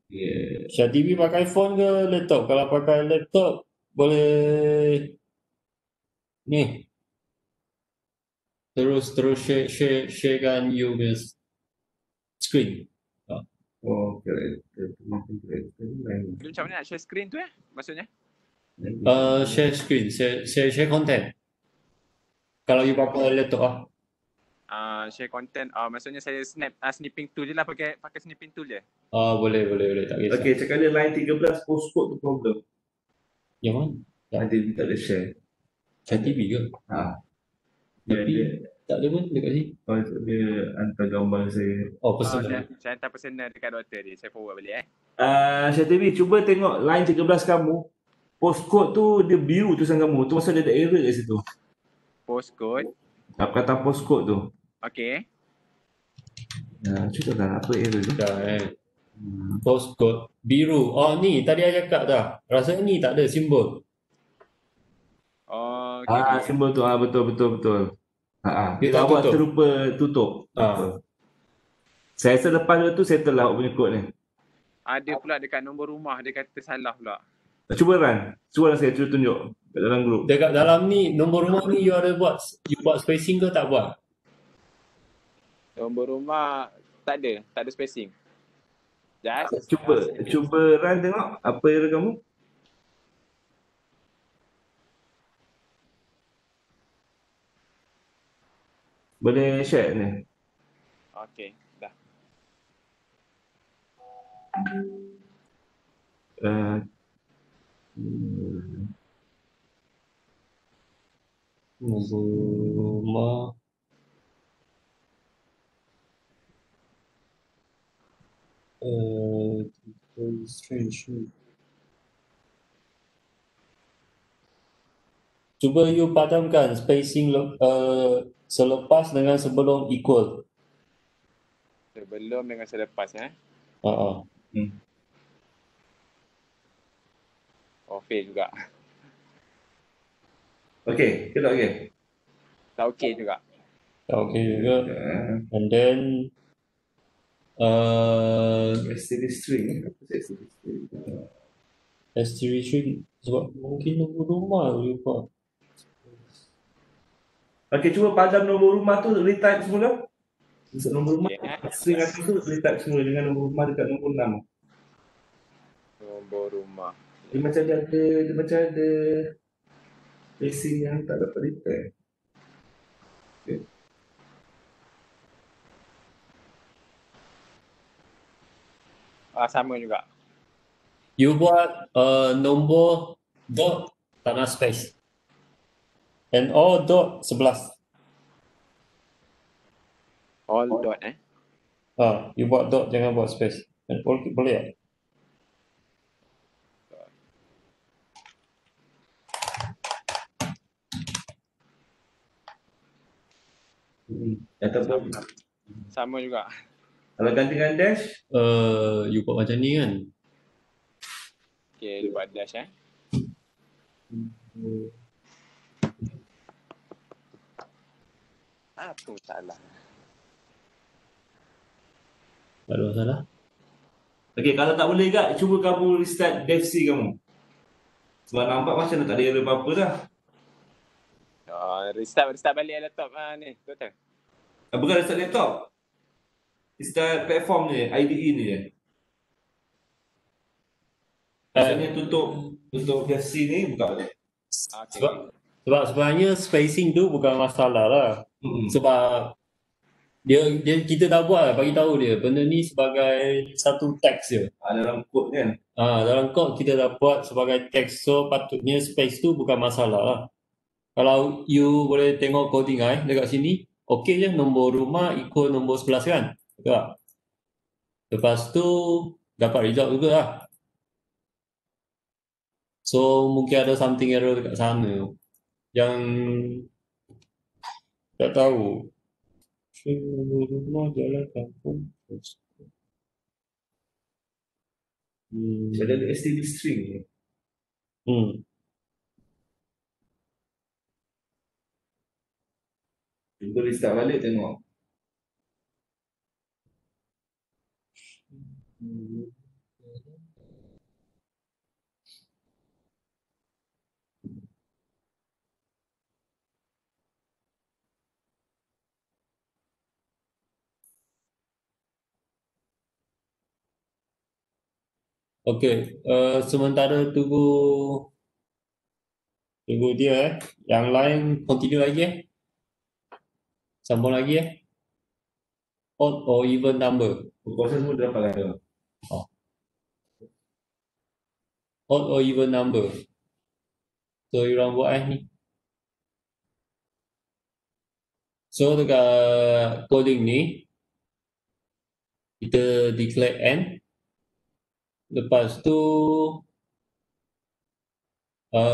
Yeah. Share TV pakai phone ke laptop? Kalau pakai laptop boleh ni. Terus sharekan you punya screen. Oh, correct. Macam mana nak share screen tu maksudnya? Share screen, share content. Kalau you pakai laptop Share content. Maksudnya saya snipping tool je lah, pakai snipping tool je. Boleh tak kisah. Okay, cakap dia line 13 postcode tu problem. Yang mana? Nanti dia tak ada share. Share TV ke? Tapi tak ada pun dekat sini. Oh, dia hantar gambar saya. Oh, personal. Saya hantar personal dekat doktor dia. Saya forward balik Syah TV, cuba tengok line 13 kamu. Postcode tu dia biru tulisan kamu. Tu maksud dia ada error kat situ. Postcode. Kata postcode tu. Okay. Cuba tak apa error tu. Dah Postcode biru. Oh ni tadi saya cakap dah. Rasanya ni tak ada simbol. Oh, okay. Simbol tu betul. Dia Kita tak awak tutup. terlupa tutup. Saya rasa lepas tu settle lah awak punya kod ni. Ada pula dekat nombor rumah dia kata salah pula. Cuba run. Cuba saya tunjuk kat dalam grup. Dekat dalam ni nombor rumah ni you buat spacing ke tak buat? Nombor rumah tak ada spacing. Just Cuba run tengok apa error kamu. Boleh share ni. Okay, dah. Uh, Nombor rumah. Strange. Cuba you padamkan spacing selepas dengan sebelum equal. Sebelum dengan selepas Oh, fail juga. okay, kita okay. Tak okey juga. Okay juga. And then STD string. Apa STD string? STD string sebab mungkin nombor rumah you buat. Okay, cuba padam nombor rumah tu retype semula. Untuk nombor rumah, Okay, string atas tu retype semula dengan nombor rumah dekat nombor 6. Nombor rumah. Dia macam ada spacing yang tak dapat retype. Okay. Sama juga. You buat nombor dot tanah space. And all dot 11. All dot You buat dot, jangan buat space. And boleh tak? Ataupun Sama juga. kalau ganti dengan dash, You buat macam ni kan? Okay, buat dash Apa salah? Tak ada masalah. okay, kalau tak boleh juga, cuba kamu restart dev C kamu. Sebab nampak macam tak ada error apa-apa dah. Restart balik laptop ni, betul? Bukan restart laptop. Restart platform ni, IDE ni je. Maksudnya tutup dev C ni, buka balik. Okay. Sebab sebenarnya spacing tu bukan masalah lah. Sebab kita dah buat lah, bagi tahu dia benda ni sebagai satu teks je. Dalam kod kan. Dalam kod kita dah buat sebagai teks, so patutnya space tu bukan masalah lah. Kalau you boleh tengok coding dekat sini, okey je, nombor rumah equal nombor 11 kan? Betul tak? Lepas tu dapat result juga lah. So mungkin ada something error dekat sana yang tak tahu. Nombor rumah jalan kampung. Ada STD string ni. Cuba restart balik tengok. Okey, sementara tunggu dia Yang lain continue lagi Sambung lagi Odd or even number. Kuasa semua dah dapat ada. Odd or even number. So, you orang buat ni. So, dekat coding ni, kita declare n. Lepas tu,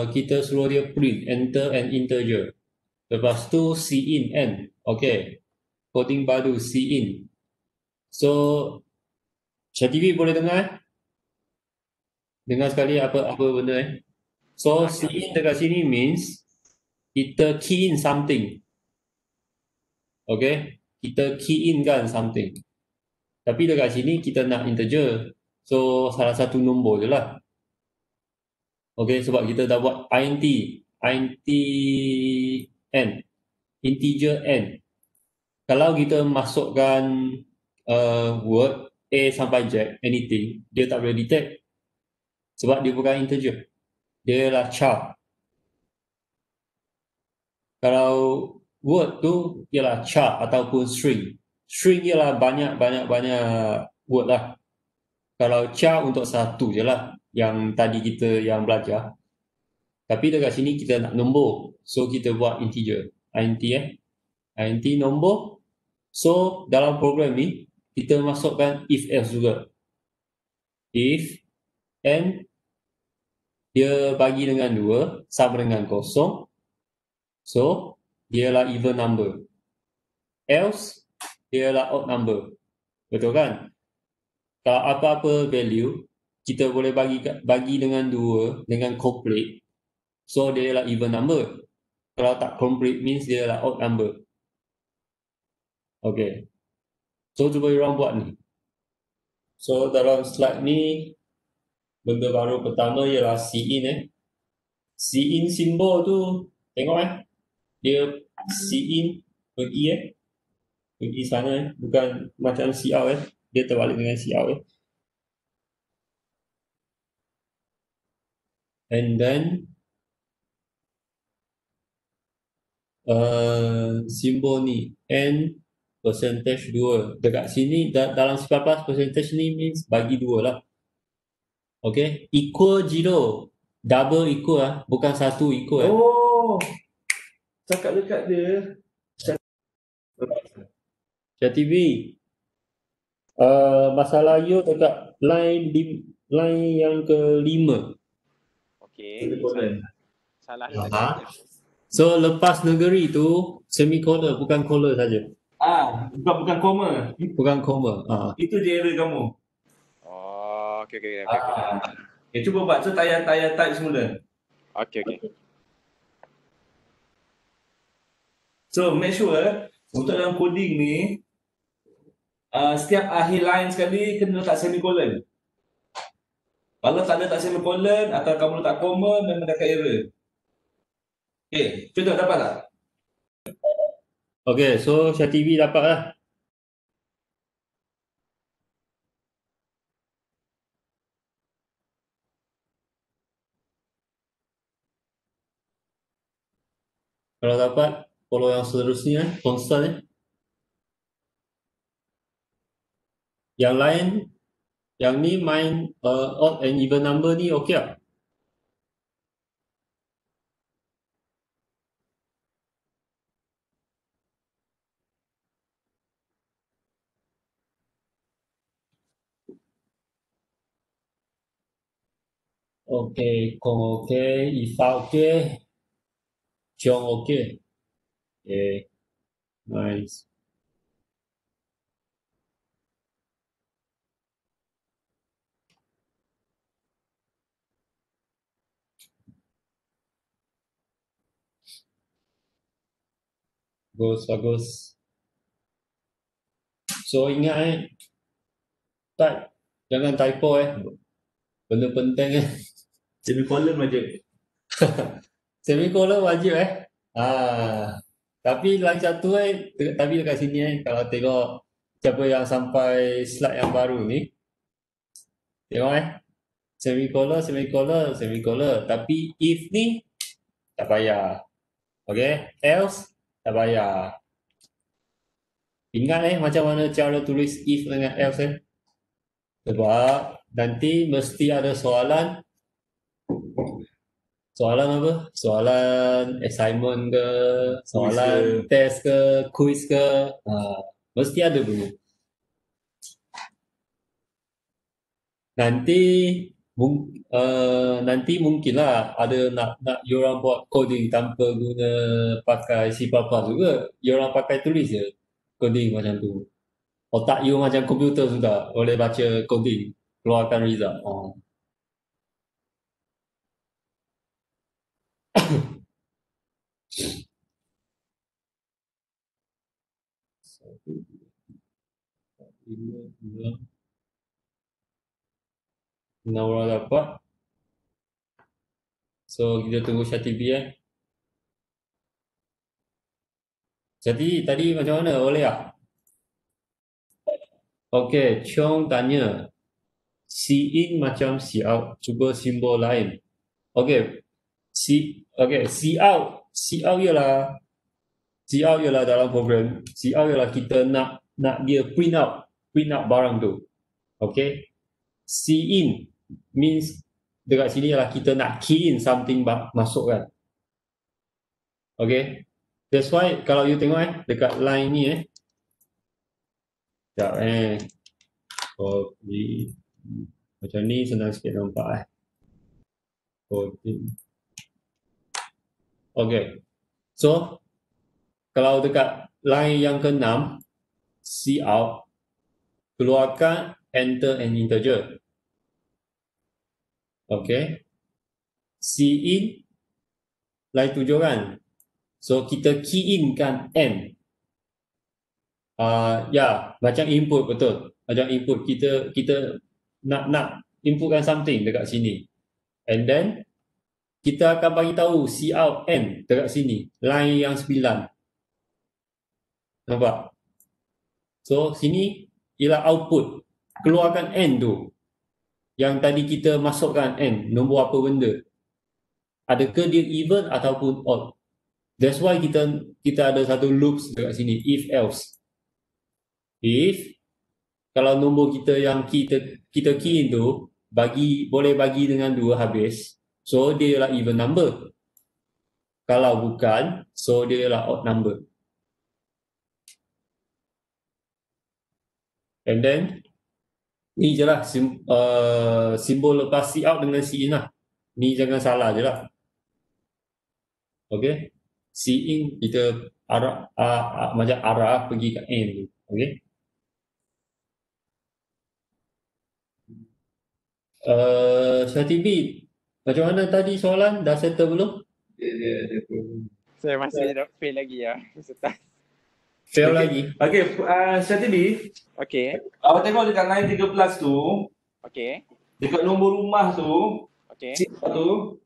kita suruh dia print, enter an integer. Lepas tu, cin n. Okay. Coding baru, cin. So, ChatGPT boleh dengar? Dengar sekali apa benda So, cin dekat sini means kita key in something. Okay? Kita key in kan something. Tapi dekat sini kita nak integer. So, salah satu nombor je lah. Okay, sebab kita dah buat int n. Integer n. Kalau kita masukkan word A sampai Z, anything, dia tak boleh detect. Sebab dia bukan integer. Dia adalah char. Kalau word tu ialah char ataupun string. String ialah banyak word lah. Kalau char untuk satu je lah yang tadi kita yang belajar. Tapi dekat sini kita nak nombor. So kita buat integer. int int nombor. So dalam program ni kita masukkan if else juga. If n dia bagi dengan 2 sama dengan 0. So dia ialah even number. Else dia ialah odd number. Betul kan? Kalau apa-apa value kita boleh bagi dengan 2 dengan complete. So dia ialah even number. Kalau tak complete means dia ialah odd number. Okay. So cuba orang buat ni. So dalam slide ni benda baru pertama ialah cin cin simbol tu tengok dia cin pergi sana bukan macam cout dia terbalik dengan cout and then simbol ni n percentage 2 dekat sini dalam C++ percentage ni means bagi 2 lah. Okay, equal 0 double equal lah, bukan satu equal Oh, cakap dekat dia. ChatGPT masalah you dekat line yang ke-5. Okey. Salah Aha. saja. So lepas negeri tu semicolon bukan colon saja. Bukan koma. Bukan koma. Itu je error kamu. Oh, okey. Okay, cuba buat. So type semula. Okey. So make sure untuk dalam coding ni setiap akhir line sekali kena letak semicolon. Kalau tak letak semicolon atau kamu letak koma memang akan error. Okay, contoh dapat tak? Okay, so ChatGPT dapat lah. Kalau dapat, follow yang seterusnya, constant. Yang lain, yang ni main odd and even number ni okey tak? Okay, Kong okay, Ifa okay, Chong okay. Okay, nice. Bagus. So ingat type, jangan typo benda penting Semicolon wajib. Semicolon wajib tapi lagi satu tapi dekat sini kalau tengok siapa yang sampai slide yang baru ni tengok semicolon tapi if ni tak payah. Okay, else tak payah. Ingat macam mana cara tulis if dengan else sebab nanti mesti ada soalan apa? Soalan assignment ke, soalan test ke, quiz ke, mesti ada dulu. Nanti mungkinlah ada nak you orang buat coding tanpa guna pakai C++ juga. You orang pakai tulis je coding macam tu. Otak you macam komputer sudah boleh baca coding, keluarkan result. Orang dapat. So kita tunggu ChatGPT Jadi tadi macam mana? Boleh tak? Okay, Chong tanya C in macam C out. Cuba simbol lain. Okay, C out ialah dalam program. C out ialah kita nak dia print out barang tu. Okay. C in means dekat sini lah kita nak key in something masuk kan. Okay. That's why kalau you tengok dekat line ni sekejap copy. Macam ni senang sikit nampak copy. Okay. So kalau dekat line yang ke-6 C out, keluarkan enter an integer. Okay. C in line 7 kan. So kita key in kan n. Macam input betul. Macam input kita nak inputkan something dekat sini. And then kita akan bagi tahu C out n dekat sini, line yang 9. Nampak? So sini ialah output. Keluarkan n tu. Yang tadi kita masukkan n, nombor apa benda. Adakah dia even ataupun odd. That's why kita ada satu loops dekat sini, if else. If kalau nombor kita yang kita key in tu boleh bagi dengan 2 habis, so dia ialah even number. Kalau bukan, so dia ialah odd number. And then ni je lah simbol lepas C out dengan C in lah. Ni jangan salah je lah. Okay. C in kita macam arah pergi ke N tu. Okay. Syatibi, macam mana tadi soalan? Dah settle belum? Dia Saya masih fail lagi ya. Fail lagi? Okay, Syatibi. Okay. Awak tengok dekat line 13 tu, Okay. dekat nombor rumah tu, Okay. tu,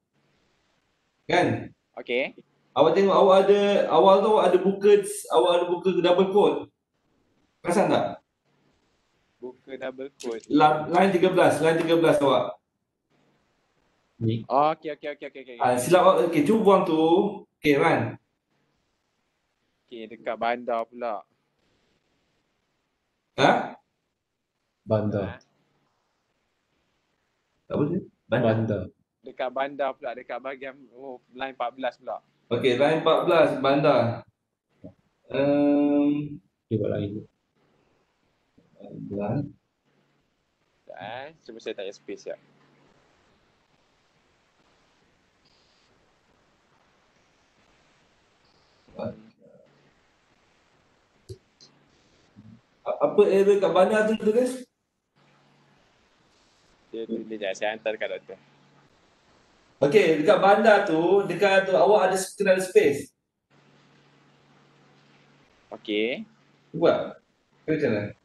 kan? Okay. Awak tengok awak ada buka double quote. Perasan tak? Buka double quote. Line 13 awak. Ni. Oh, okay. Silap awak, okay, cuba buang tu. Okay, Ran. Okay, dekat bandar pula. Ha? Bandar. Apa tu? Bandar. Dekat bandar pula, dekat bahagian line 14 pula. Okay, line 14, bandar. Cuba lain. Line. Cuba saya tanya space ya. Apa error kat bandar tu guys? Dia tulis je, saya hantar dekat doktor. Okay, dekat bandar tu, dekat tu awak ada space. Okay. Buat. Macam mana?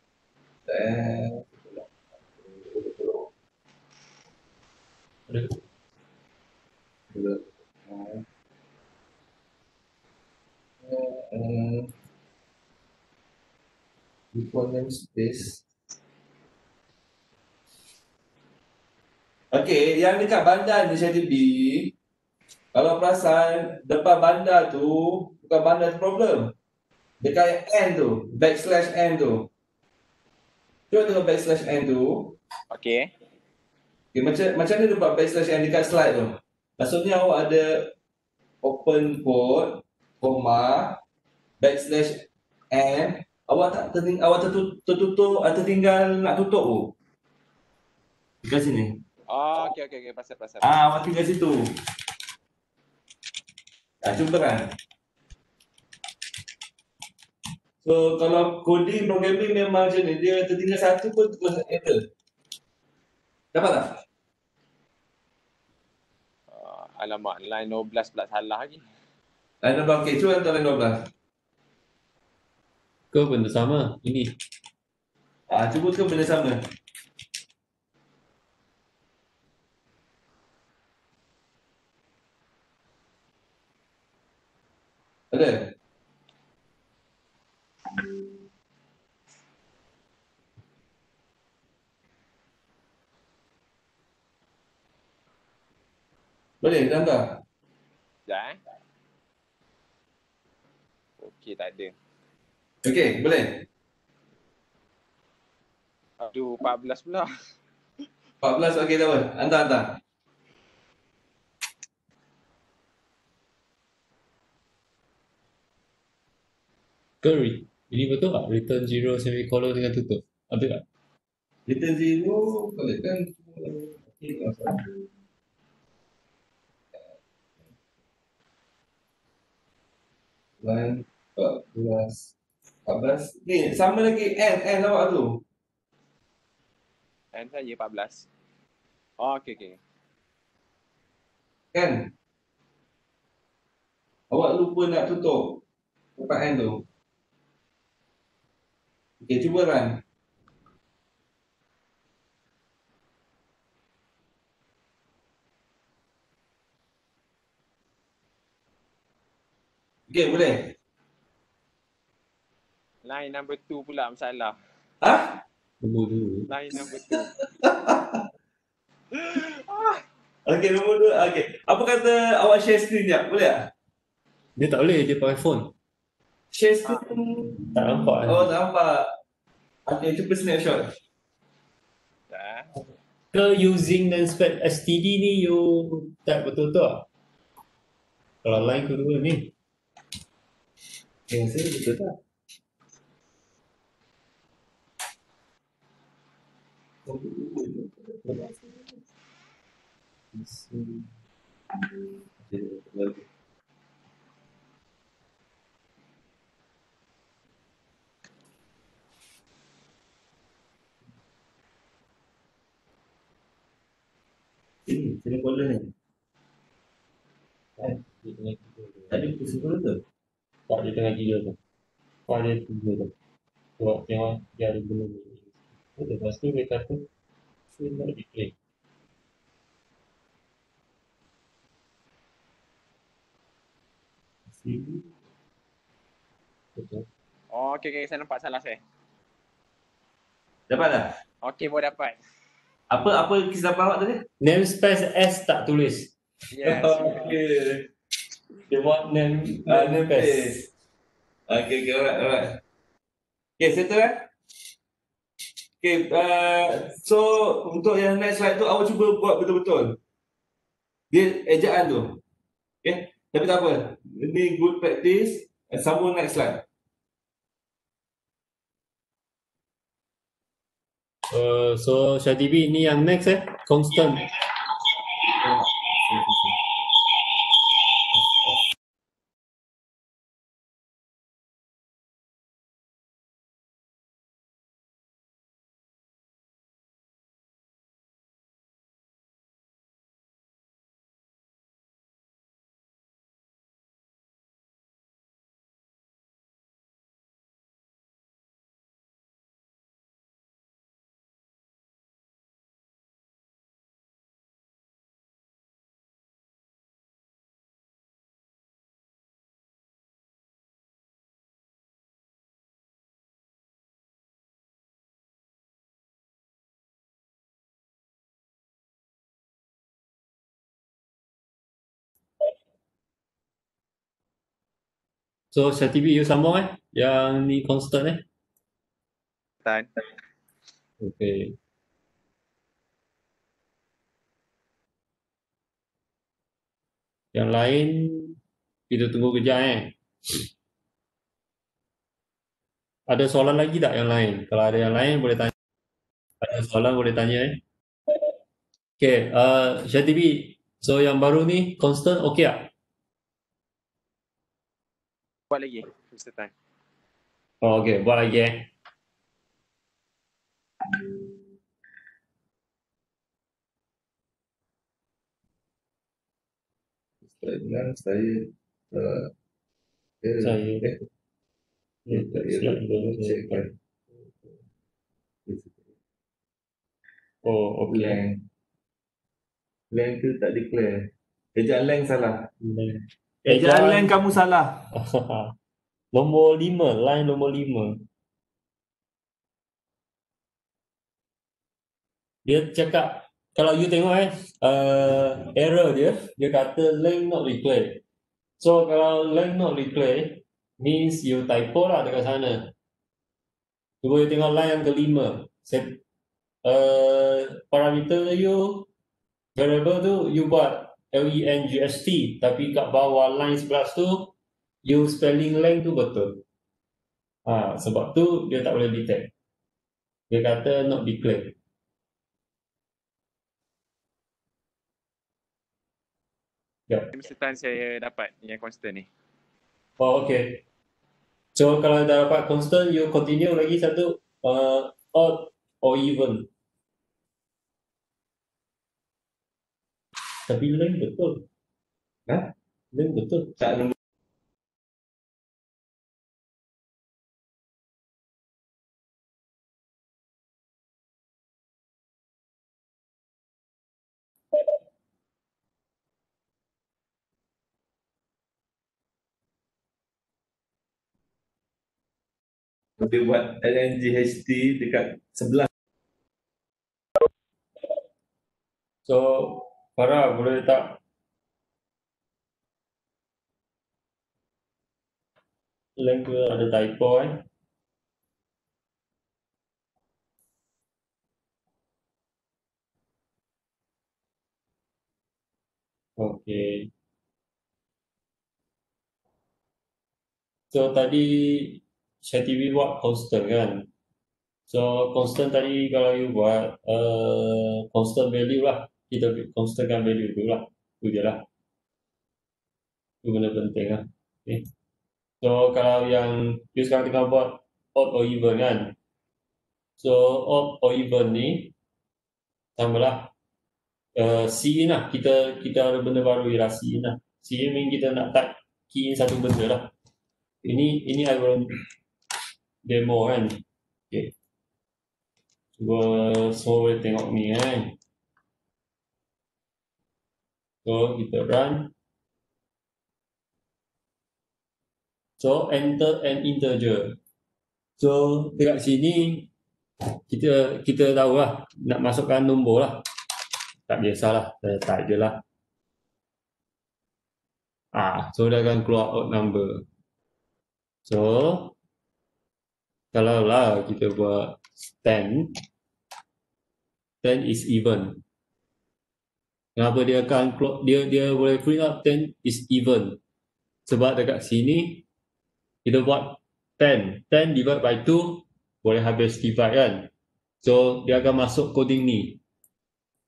Equal space. Okay, yang dekat bandar ni saya B. Kalau perasan, depan bandar tu, bukan bandar tu problem. Dekat N tu, backslash N tu. Cuba tengok backslash N tu. Okay. Okay, macam mana dia buat backslash N dekat slide tu? Maksudnya awak ada open quote, koma, backslash N. Awak tertutup atau tertinggal nak tutup tu. Dekat sini. Oh, okay. Pasal. Awak tinggal situ. Cuba kan. So, kalau coding, programming memang macam ni. Dia tertinggal satu pun terus enter. Dapat tak? Alamak, line 12 pula salah lagi. Line 12, okay. Cuba hantar line 12. Ke benda sama? Ini. Cuba ke benda sama. Ada? Boleh, dah hantar? Dah Okay, tak ada. Okay, boleh? Aduh, 14 pula. 14 okey dah pun. Hantar. Ini betul tak? Return 0 semicolon dengan tutup. Ada tak? Return 0 kalau kan okey lah. Line 14. Ni sama lagi N awak tu. N saja 14. Oh, okey. Kan? Awak lupa nak tutup tempat N tu. Okey, cuba run. Okey, boleh? Line number 2 pula masalah. Ha? Nombor 2. Line number 2. Okey, nombor 2. Okey. Apa kata awak share screen jap? Boleh tak? Dia tak boleh, dia pakai phone. Share screen. Tak nampak kan? Oh, tak nampak. Okey, cuba snapshot. Dah. Ke using Nanspad STD ni you tak betul-betul tak? Kalau line kedua ni. Saya betul tak? Sini folder ni. Dia tengah tiga tu. Tadi pusing folder tu. Tak, dia tengah tiga tu. Kau ada tiga tu. Tengok dia ada benda ni. Lepas tu dia kata screen not display. Betul. Oh, okey. Saya nampak salah saya. Dapat tak? Okey, boleh dapat. Apa kesilapan awak tadi? Namespace S tak tulis. Yes. Okey. Dia buat Namespace. namespace. Okey, alright. Okey, settle eh? Okey, so untuk yang next slide tu awak cuba buat betul-betul. Dia ejaan tu. Okey, tapi tak apa. Ini good practice. Sambung next slide. So Syatibi ni yang next constant. So Syatibi you sambung yang ni constant Tan. Okay. Yang lain kita tunggu kejap Ada soalan lagi tak yang lain? Kalau ada yang lain boleh tanya. Ada soalan boleh tanya Okay, Syatibi, so yang baru ni constant okay tak? Buat lagi, Mr. Tan. Oh, okay, buat lagi Sekarang saya Saya slide dulu saya checkkan. Oh, okay. Length tu tak declare. Ejaan length salah. Ejaan Ejaan length kamu salah. Nombor 5, line nombor 5. Dia cakap, kalau you tengok error dia kata length not declared. So kalau length not declared means you typo lah dekat sana. Cuba you tengok line yang kelima. parameter you, variable tu you buat lengst, tapi kat bawah line 11 tu you spelling length tu betul. Sebab tu dia tak boleh detect. Dia kata not declared. Masa time saya dapat yang constant ni. Oh, okay. So kalau dah dapat constant, you continue lagi satu odd or even. Tapi length betul. Length betul. Tak nombor. Dia buat LNGHT dekat sebelah. So, Farah boleh tak length tu ada typo Okay. So tadi Syah TV buat constant kan. So constant tadi kalau you buat constant value lah. Kita constantkan value tu lah. Tu je lah. Tu benda penting lah. Okay. So kalau yang you sekarang tengah buat odd or even kan. So odd or even ni sama lah. C in lah. Kita ada benda baru ialah C in lah. C in mean kita nak type key in satu benda lah. Ini I belum demo kan. Okay. Cuba semua boleh tengok ni kan. So kita run. So enter an integer. So dekat sini kita tahu lah nak masukkan nombor lah. Tak biasalah, saya type je lah. So dia akan keluar odd number. So kalau lah kita buat 10 is even. Kenapa dia akan keluar, dia boleh print out 10 is even? Sebab dekat sini kita buat 10 divide by 2 boleh habis divide kan. So dia akan masuk coding ni.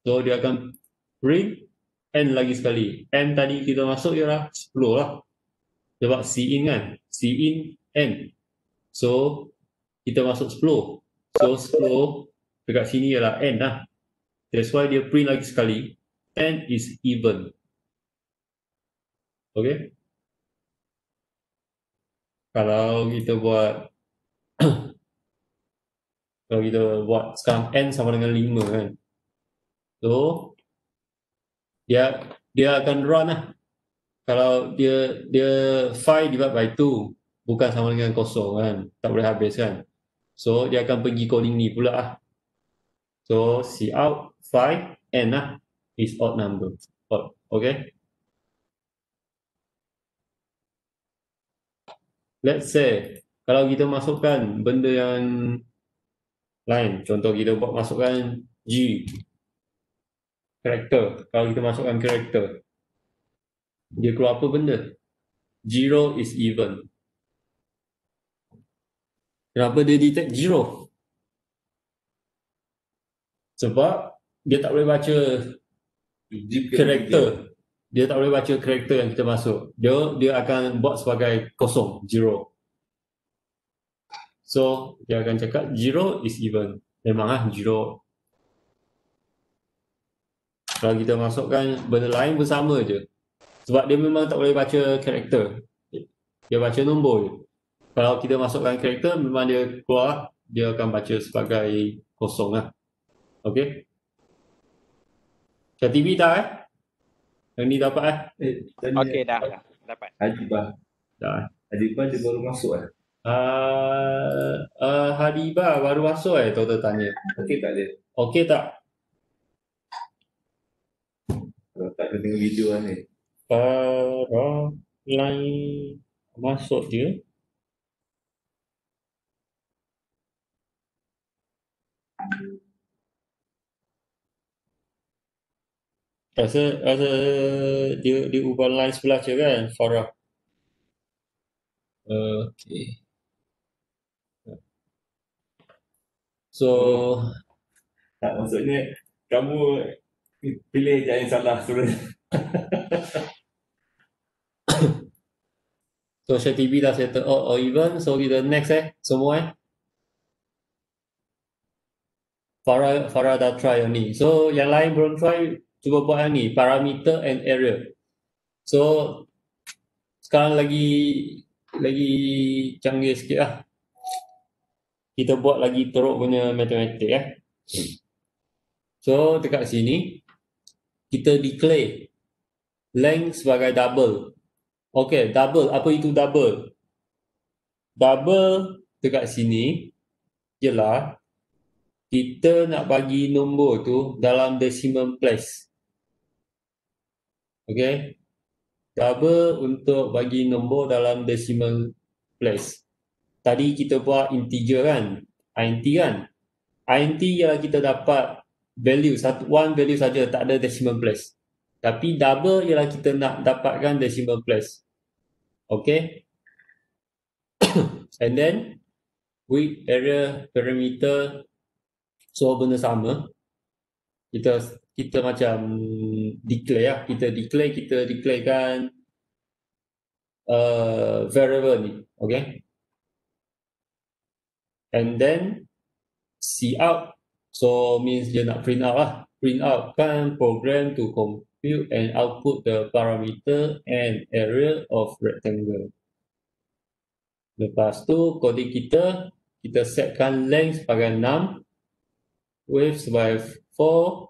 So dia akan print n lagi sekali. N tadi kita masuk ialah 10 lah. Sebab C in kan. C in n. So kita masuk 10. So 10 dekat sini ialah n lah. That's why dia print lagi sekali. N is even. Okay. Kalau kita buat sekarang n sama dengan 5 kan. So dia akan run lah. Kalau dia 5 divide by 2 bukan sama dengan 0 kan. Tak boleh habis kan. So dia akan pergi coding ni pula lah. So cout 5 n lah is odd number. Odd. Okay. Let's say kalau kita masukkan benda yang lain, contoh kita buat masukkan G karakter. Kalau kita masukkan karakter, dia keluar apa benda? 0 is even. Kenapa dia detect 0? Sebab dia tak boleh baca karakter. Dia tak boleh baca karakter yang kita masuk. Dia akan buat sebagai kosong, 0. So dia akan cakap 0 is even. Memang 0. Kalau kita masukkan benda lain pun sama je. Sebab dia memang tak boleh baca karakter. Dia baca nombor je. Kalau kita masukkan karakter, memang dia keluar, dia akan baca sebagai kosong lah. Okay. TV tak Yang ni dapat Okay, dah dapat. Hadibah. Dah. Hadibah dia baru masuk Hadibah baru masuk doktor tanya. Okey tak dia? Okey tak? Kalau tak kena tengok video kan ni. Line masuk dia. Rasa dia ubah line sebelah je kan, Farah. Okay. So, Tak, maksudnya kamu pilih je yang salah sebenarnya. social TV dah settle out or even, so kita next semua Farah dah try yang ni. So, yang lain belum try, cuba buat yang ni, parameter and area. So, sekarang lagi canggih sikit lah. Kita buat lagi teruk punya matematik So, dekat sini, kita declare length sebagai double. Okay, double. Apa itu double? Double dekat sini ialah kita nak bagi nombor tu dalam decimal place. Okay. Double untuk bagi nombor dalam decimal place. Tadi kita buat integer kan? INT kan? INT ialah kita dapat value, one value saja, tak ada decimal place. Tapi double ialah kita nak dapatkan decimal place. Okay. And then width, area, parameter, so benda sama. Kita macam declare kita declarekan variable ni, okay? And then cout, so means dia nak print out lah. Print out kan program to compute and output the parameter and area of rectangle. Lepas tu kode kita setkan length sebagai 6, width sebagai 4.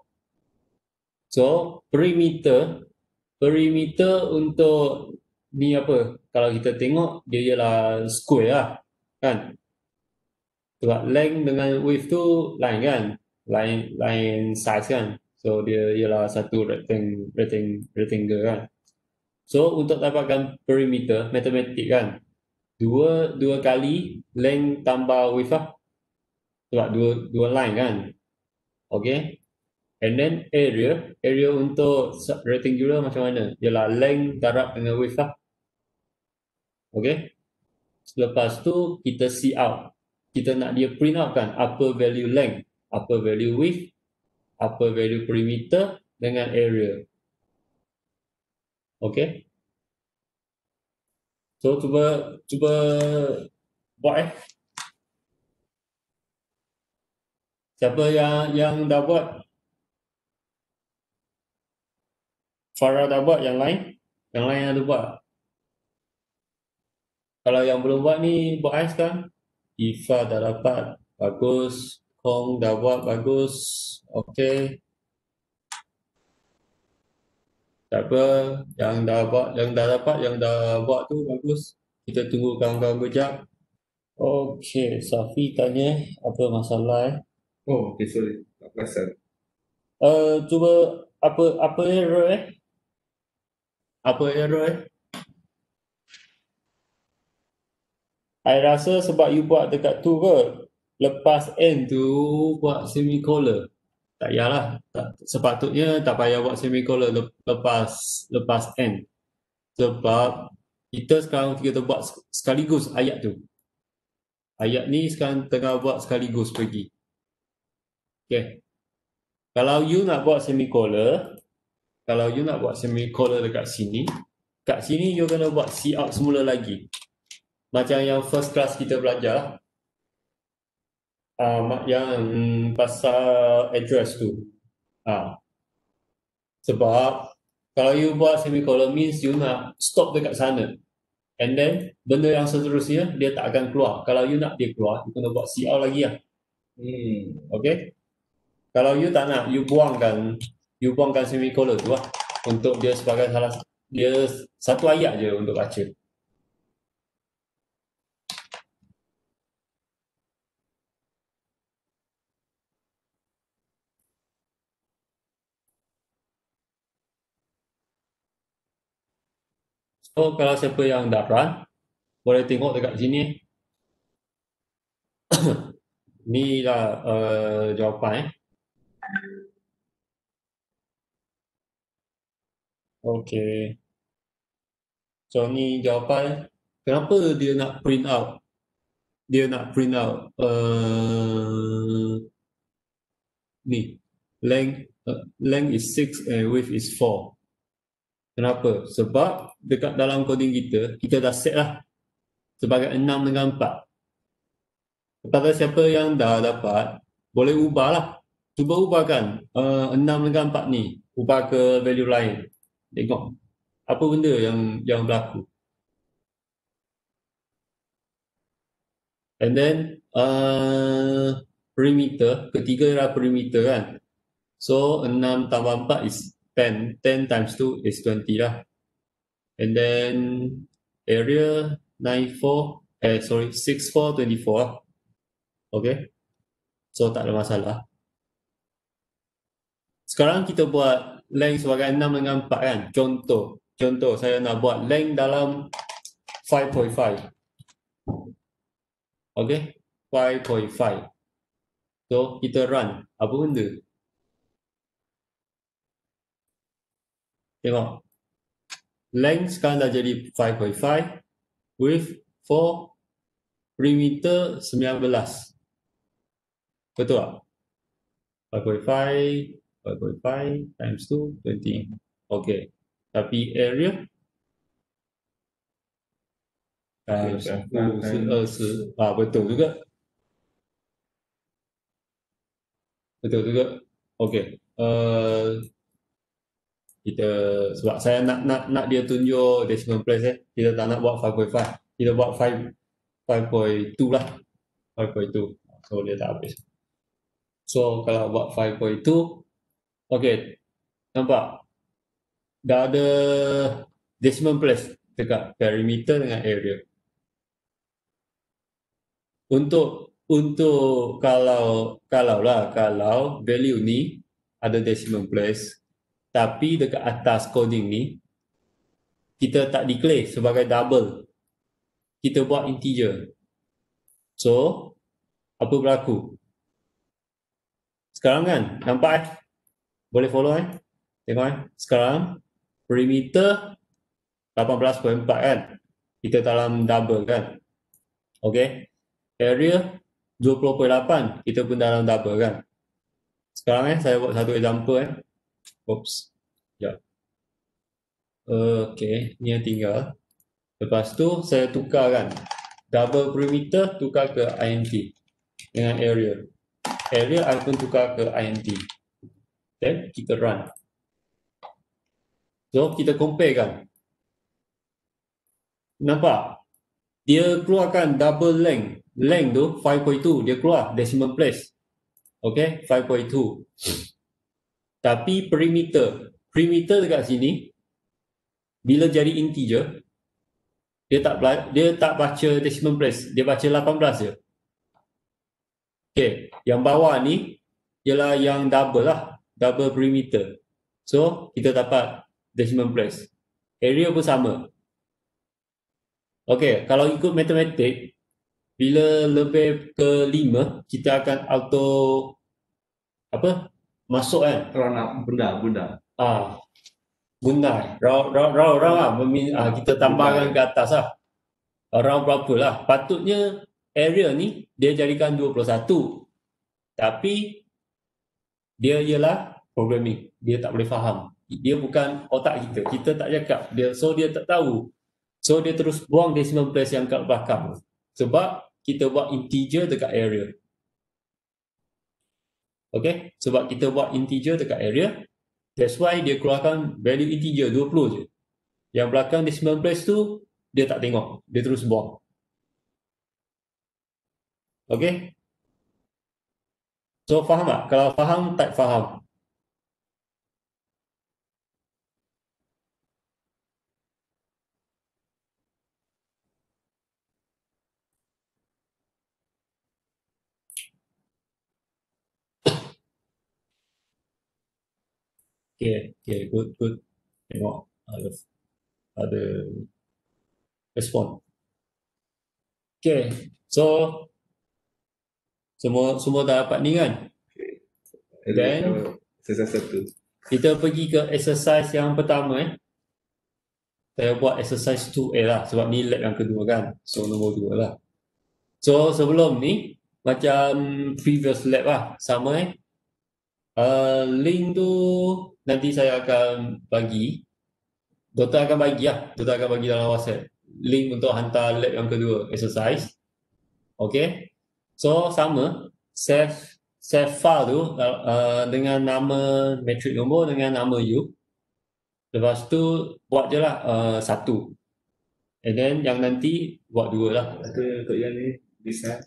So perimeter untuk ni apa? Kalau kita tengok dia ialah square lah kan. Sebab length dengan width tu line kan, line size kan. So dia ialah satu rectangle kan. So untuk dapatkan perimeter matematik kan, dua kali length tambah width lah. Sebab dua line kan. Okay. And then area untuk rectangular macam mana? Ialah length darab dengan width lah. Okay. Lepas tu kita cout. Kita nak dia print out kan apa value length, apa value width, apa value perimeter dengan area. Okay. So cuba buat Siapa yang dah buat? Farah dah buat yang lain? Yang lain ada buat? Kalau yang belum buat ni, buat ais kan? Ifa dah dapat. Bagus. Kong dah buat. Bagus. Okay. Tak apa. Yang dah dapat, yang dah buat tu bagus. Kita tunggu kawan-kawan kejap. Okay. Safi tanya apa masalah Oh, okay, sorry. Tak perasan. Cuba apa error Apa error I rasa sebab you buat dekat tu ke, lepas N tu buat semicolon. Tak payahlah. Sepatutnya tak payah buat semicolon lepas N. Sebab kita sekarang kita buat sekaligus ayat tu. Ayat ni sekarang tengah buat sekaligus pergi. Okay. Kalau you nak buat semicolon dekat sini, kat sini you kena buat cout semula lagi. Macam yang first class kita belajar, yang pasal address tu. Sebab kalau you buat semicolon means you nak stop dekat sana. And then benda yang seterusnya dia tak akan keluar. Kalau you nak dia keluar, you kena buat cout lagi lah. Okay. Kalau you tak nak, you buangkan semicolon tu lah. Untuk dia sebagai dia satu ayat je untuk baca. So kalau siapa yang dah run, boleh tengok dekat sini. Ni lah jawapan Okay. So ni jawapan. Kenapa dia nak print out? Dia nak print out ni. Length is 6 and width is 4. Kenapa? Sebab dekat dalam coding kita dah set lah sebagai 6 dengan 4. Kepada siapa yang dah dapat, boleh ubah lah. Cuba ubahkan 6 dengan 4 ni. Ubah ke value lain. Tengok apa benda yang berlaku. And then perimeter, ketiga ialah perimeter kan. So 6 tambah 4 is 10. 10 times 2 is 20 lah. And then area 64, 24 lah. Okay. So tak ada masalah. Sekarang kita buat length sebagai 6 dengan 4 kan. Contoh saya nak buat length dalam 5.5. Okay, 5.5. So kita run. Apa benda? Tengok. Length sekarang dah jadi 5.5 with 4 perimeter 19. Betul tak? 5.5 times 2, 20. Okay. Tapi area times 10. Betul juga. Okay. Kita sebab saya nak dia tunjuk decimal place kita tak nak buat 5.5. Kita buat 5.2 lah. 5.2. So dia tak habis. So kalau buat 5.2, okay, nampak? Dah ada decimal place dekat perimeter dengan area. Untuk kalau value ni ada decimal place, tapi dekat atas coding ni kita tak declare sebagai double. Kita buat integer. So apa berlaku? Sekarang kan, nampak boleh follow Tengok sekarang perimeter 18.4 kan. Kita dalam double kan. Okay. Area 20.8 kita pun dalam double kan. Sekarang saya buat satu example Oops. Ya. Okay, ni yang tinggal. Lepas tu saya tukarkan double perimeter tukar ke int dengan area. Area I pun tukar ke int. Then kita run. So kita compare kan. Nampak? Dia keluarkan double length. Length tu 5.2 dia keluar decimal place. Okay, 5.2. Tapi perimeter dekat sini bila jadi integer dia tak baca decimal place, dia baca 18 je. Okay, yang bawah ni ialah yang double lah, double perimeter. So kita dapat decimal place. Area pun sama. Okay, kalau ikut matematik, bila lebih ke 5, kita akan auto masuk kan? Round up bunda. Bunda. Round lah. Kita tambahkan ke atas lah. Round berapa lah. Patutnya area ni dia jadikan 21. Tapi dia ialah programming. Dia tak boleh faham. Dia bukan otak kita. Kita tak cakap. So dia tak tahu. So dia terus buang decimal place yang kat belakang. Sebab kita buat integer dekat area. Okay, sebab kita buat integer dekat area, that's why dia keluarkan value integer 20 je. Yang belakang decimal place tu dia tak tengok, dia terus buang. Okay. So faham tak? Kalau faham, tak faham. Okay, good. Tengok ada respon. Okay, so semua dah dapat ni kan? Then Exercise satu. kita pergi ke exercise yang pertama saya buat exercise 2A lah sebab ni lab yang kedua kan. So nombor 2 lah. So sebelum ni macam previous lab lah sama link tu nanti saya akan bagi. Doktor akan bagi lah. Doktor akan bagi dalam WhatsApp. Link untuk hantar lab yang kedua exercise. Okay. So sama save file tu dengan nama matric nombor dengan nama you. Lepas tu buat je lah satu. And then yang nanti buat dua lah. Kata untuk yang ni bisa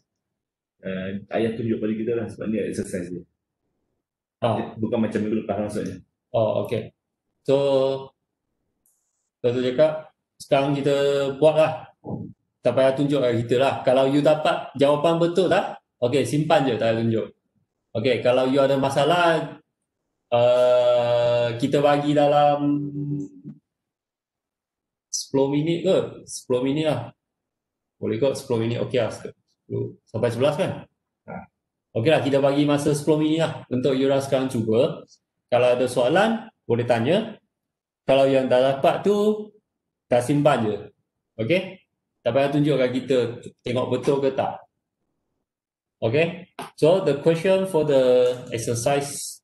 ayah tunjuk pada kita lah sebab ni exercise dia. Bukan macam minggu lepas maksudnya. Oh, okay. So Doktor cakap sekarang kita buat lah. Tak payah tunjuk kat kita lah. Kalau you dapat jawapan betul tak? Okay, simpan je, tak payah tunjuk. Okay, kalau you ada masalah kita bagi dalam 10 minit ke? 10 minit lah. Boleh kot 10 minit, okey lah. 10 sampai 11 kan? Okey lah, kita bagi masa 10 minit lah untuk you orang sekarang cuba. Kalau ada soalan, boleh tanya. Kalau yang dah dapat tu, dah simpan je. Okey? Tak payah tunjuk kat kita tengok betul ke tak. Okay, so the question for the exercise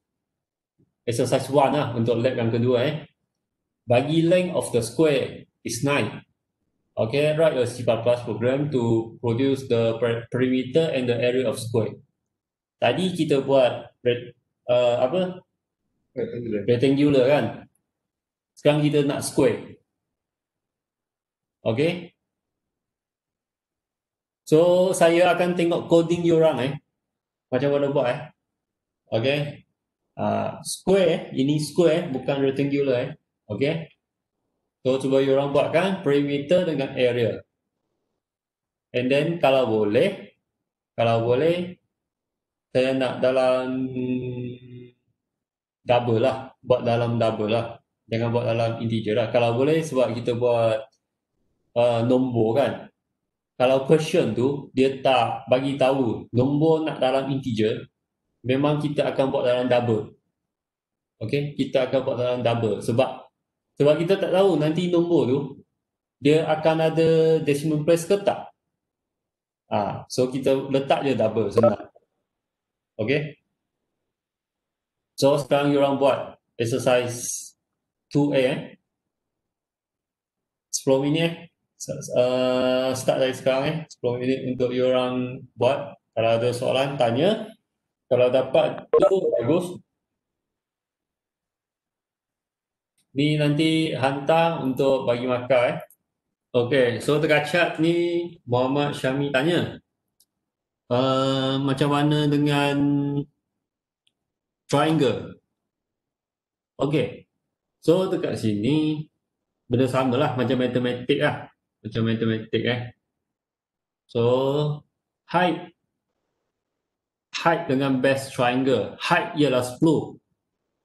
1 lah untuk lab yang kedua bagi length of the square is 9. Okay, write a C++ program to produce the perimeter and the area of square. Tadi kita buat rectangular kan. Sekarang kita nak square. Okay. So, saya akan tengok coding you orang macam mana buat Okay. Square, ini square bukan rectangular Okay. So, cuba you orang buatkan perimeter dengan area. And then, kalau boleh, saya nak dalam double lah. Buat dalam double lah. Jangan buat dalam integer lah. Kalau boleh, sebab kita buat nombor kan. Kalau question tu dia tak bagi tahu nombor nak dalam integer, memang kita akan buat dalam double. Okey, kita akan buat dalam double sebab kita tak tahu nanti nombor tu dia akan ada decimal place ke tak. So kita letak je double senang. Okey. So sekarang you orang buat exercise 2A 10 minit start dari sekarang 10 minit untuk you orang buat. Kalau ada soalan tanya. Kalau dapat tu bagus. Ni nanti hantar untuk bagi markah Okay, so dekat chat ni Muhammad Syami tanya macam mana dengan triangle. Okay, so dekat sini benda sama lah macam matematik lah. Macam matematik So height dengan base triangle. Height ialah 10.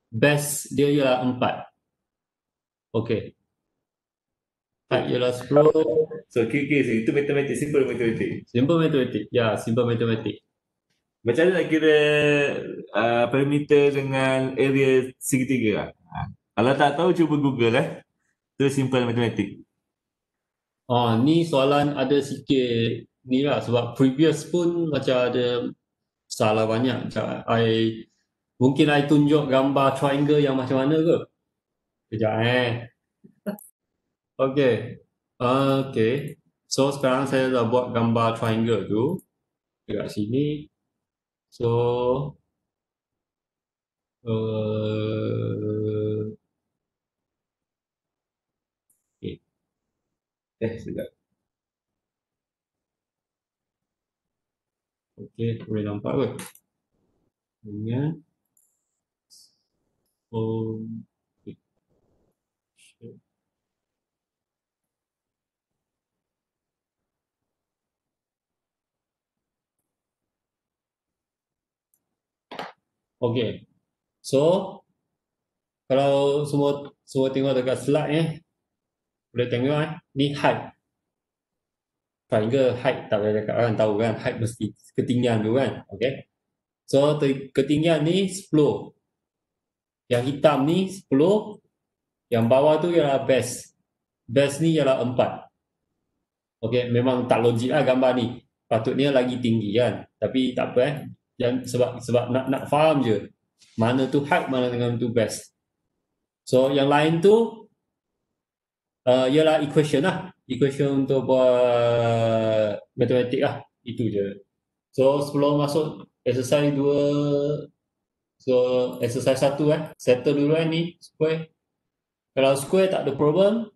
Base dia ialah 4. Okay. Height ialah 10. So itu matematik, simple matematik. Simple matematik. Ya, simple matematik. Macam mana nak kira perimeter dengan area segitiga lah. Kalau tak tahu cuba Google Itu simple matematik. Ni soalan ada sikit ni lah sebab previous pun macam ada salah banyak. Mungkin I tunjuk gambar triangle yang macam mana ke? Kejap Okay. Okay. So sekarang saya dah buat gambar triangle tu dekat sini. So Sekejap. Okey, boleh nampak ke? Dengan Okey. So kalau semua tengok dekat slide boleh tengok ni height. Triangle height tak payah cakap kan, tahu kan height mesti ketinggian tu kan. Okey. So ketinggian ni 10. Yang hitam ni 10. Yang bawah tu ialah base. best ni ialah 4. Okey, memang tak logik lah gambar ni. Patutnya lagi tinggi kan. Tapi tak apa sebab nak faham je. Mana tu height, mana dengan tu best. So yang lain tu ialah equation lah. Equation untuk buat matematik lah. Itu je. So sebelum masuk exercise 2, so exercise 1 settle dulu ni square. Kalau square tak ada problem,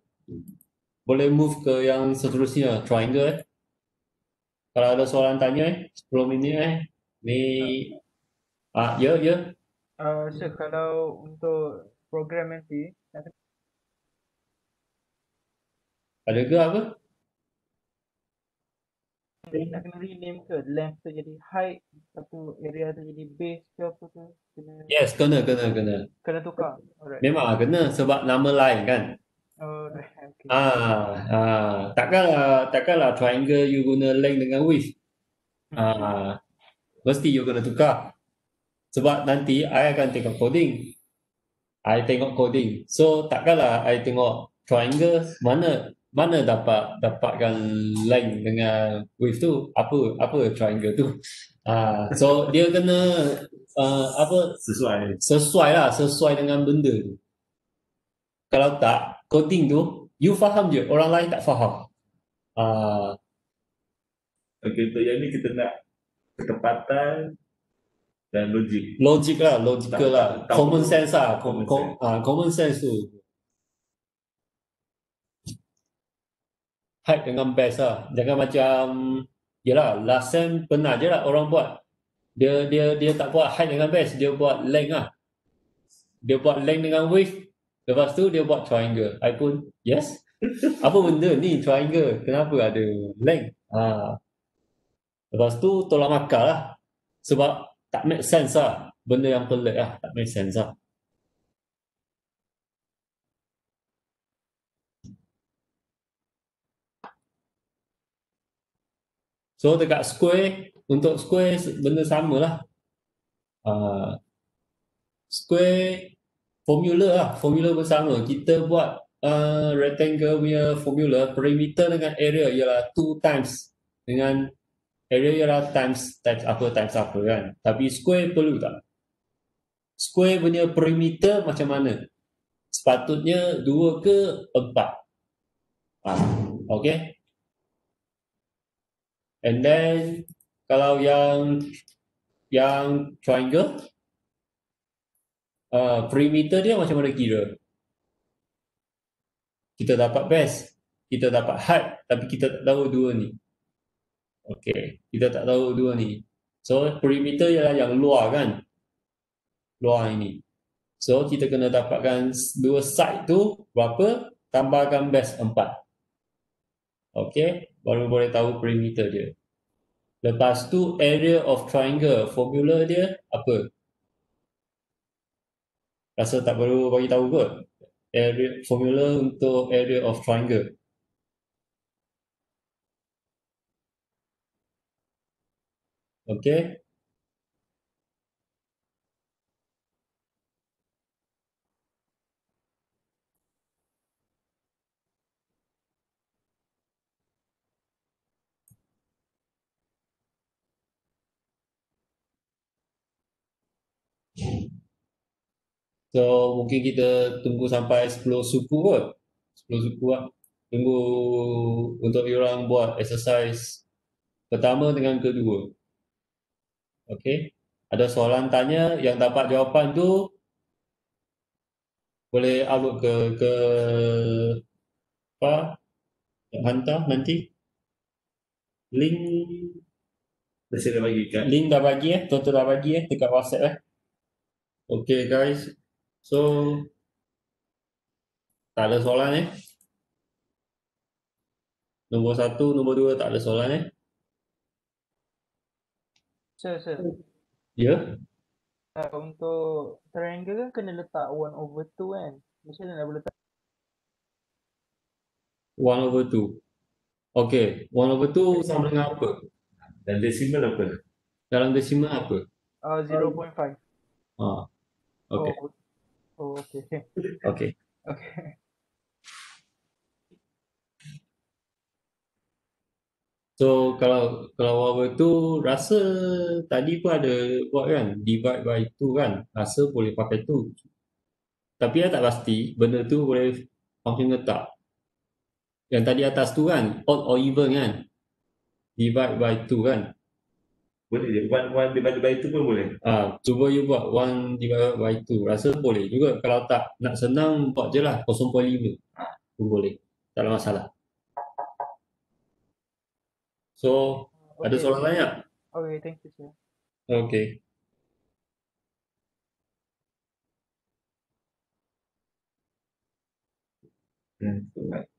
boleh move ke yang seterusnya, triangle. Kalau ada soalan tanya 10 minit ni ya. Sir, kalau untuk program nanti Ada ke apa? nak kena rename ke? Length tu jadi height, satu area tu jadi base ke apa ke? Yes, kena. Kena tukar. Alright. Memang kena sebab nama lain kan. Alright, okay. Takkanlah triangle you guna length dengan width. Mesti you kena tukar. Sebab nanti I akan tengok coding. So takkanlah I tengok triangle mana dapatkan length dengan width tu, apa triangle tu. So dia kena sesuai dengan benda tu. Kalau tak, coding tu you faham je, orang lain tak faham. Okey, untuk yang ni kita nak ketepatan dan logik. Logical lah. Common sense lah. Common sense. Common sense tu. Height dengan base lah. Jangan macam, yelah, last sem pernah je lah orang buat. Dia tak buat height dengan base, dia buat length lah. Dia buat length dengan width. Lepas tu dia buat triangle. I pun, yes. Apa benda ni triangle? Kenapa ada length? Lepas tu tolak markah lah. Sebab tak make sense lah. Benda yang pelik lah. Tak make sense lah. So dekat square, untuk square benda sama lah. Square formula bersama. Kita buat rectangle punya formula, perimeter dengan area ialah 2 times. Dengan area ialah times apa kan. Tapi square perlu tak? Square punya perimeter macam mana? Sepatutnya 2 ke 4. Okay. And then kalau yang triangle, perimeter dia macam mana kira? Kita dapat base, kita dapat height, tapi kita tak tahu dua ni. Okay, kita tak tahu dua ni. So perimeter ialah yang luar kan, luar ini. So kita kena dapatkan dua side tu berapa, tambahkan base 4. Okay, baru boleh tahu perimeter dia. Lepas tu area of triangle, formula dia apa? Rasa tak perlu bagi tahu kot. Formula untuk area of triangle. Okay. So mungkin kita tunggu sampai 10 suku kot. 10 suku lah. Tunggu untuk diorang buat exercise pertama dengan kedua. Okay. Ada soalan tanya yang dapat jawapan tu boleh upload ke apa? Hantar nanti. Link Saya dah bagi kat dah bagi Toto dah bagi dekat WhatsApp Okay guys. So tak ada soalan Nombor 1, nombor 2 tak ada soalan Sir. Ya. Untuk triangle kan kena letak 1/2 kan? Macam mana nak boleh letak 1/2. Okay, 1/2 sama dengan apa? dan desimal apa? Dalam desimal apa? 0.5? Okay. Oh, okay. Okay. Okay. So kalau over tu rasa tadi pun ada buat kan, divide by 2 kan, rasa boleh pakai tu. Tapi saya tak pasti benda tu boleh function ke tak. Yang tadi atas tu kan, odd or even kan, divide by 2 kan. Boleh je. One divided by 2 pun boleh. Cuba you buat 1 divided by 2, rasa boleh juga. Kalau tak nak senang, buat je lah 0.5 pun boleh, tak ada masalah. So, ada Okay. soalan lain tak? Okay, thank you, sir. Okay. Alright.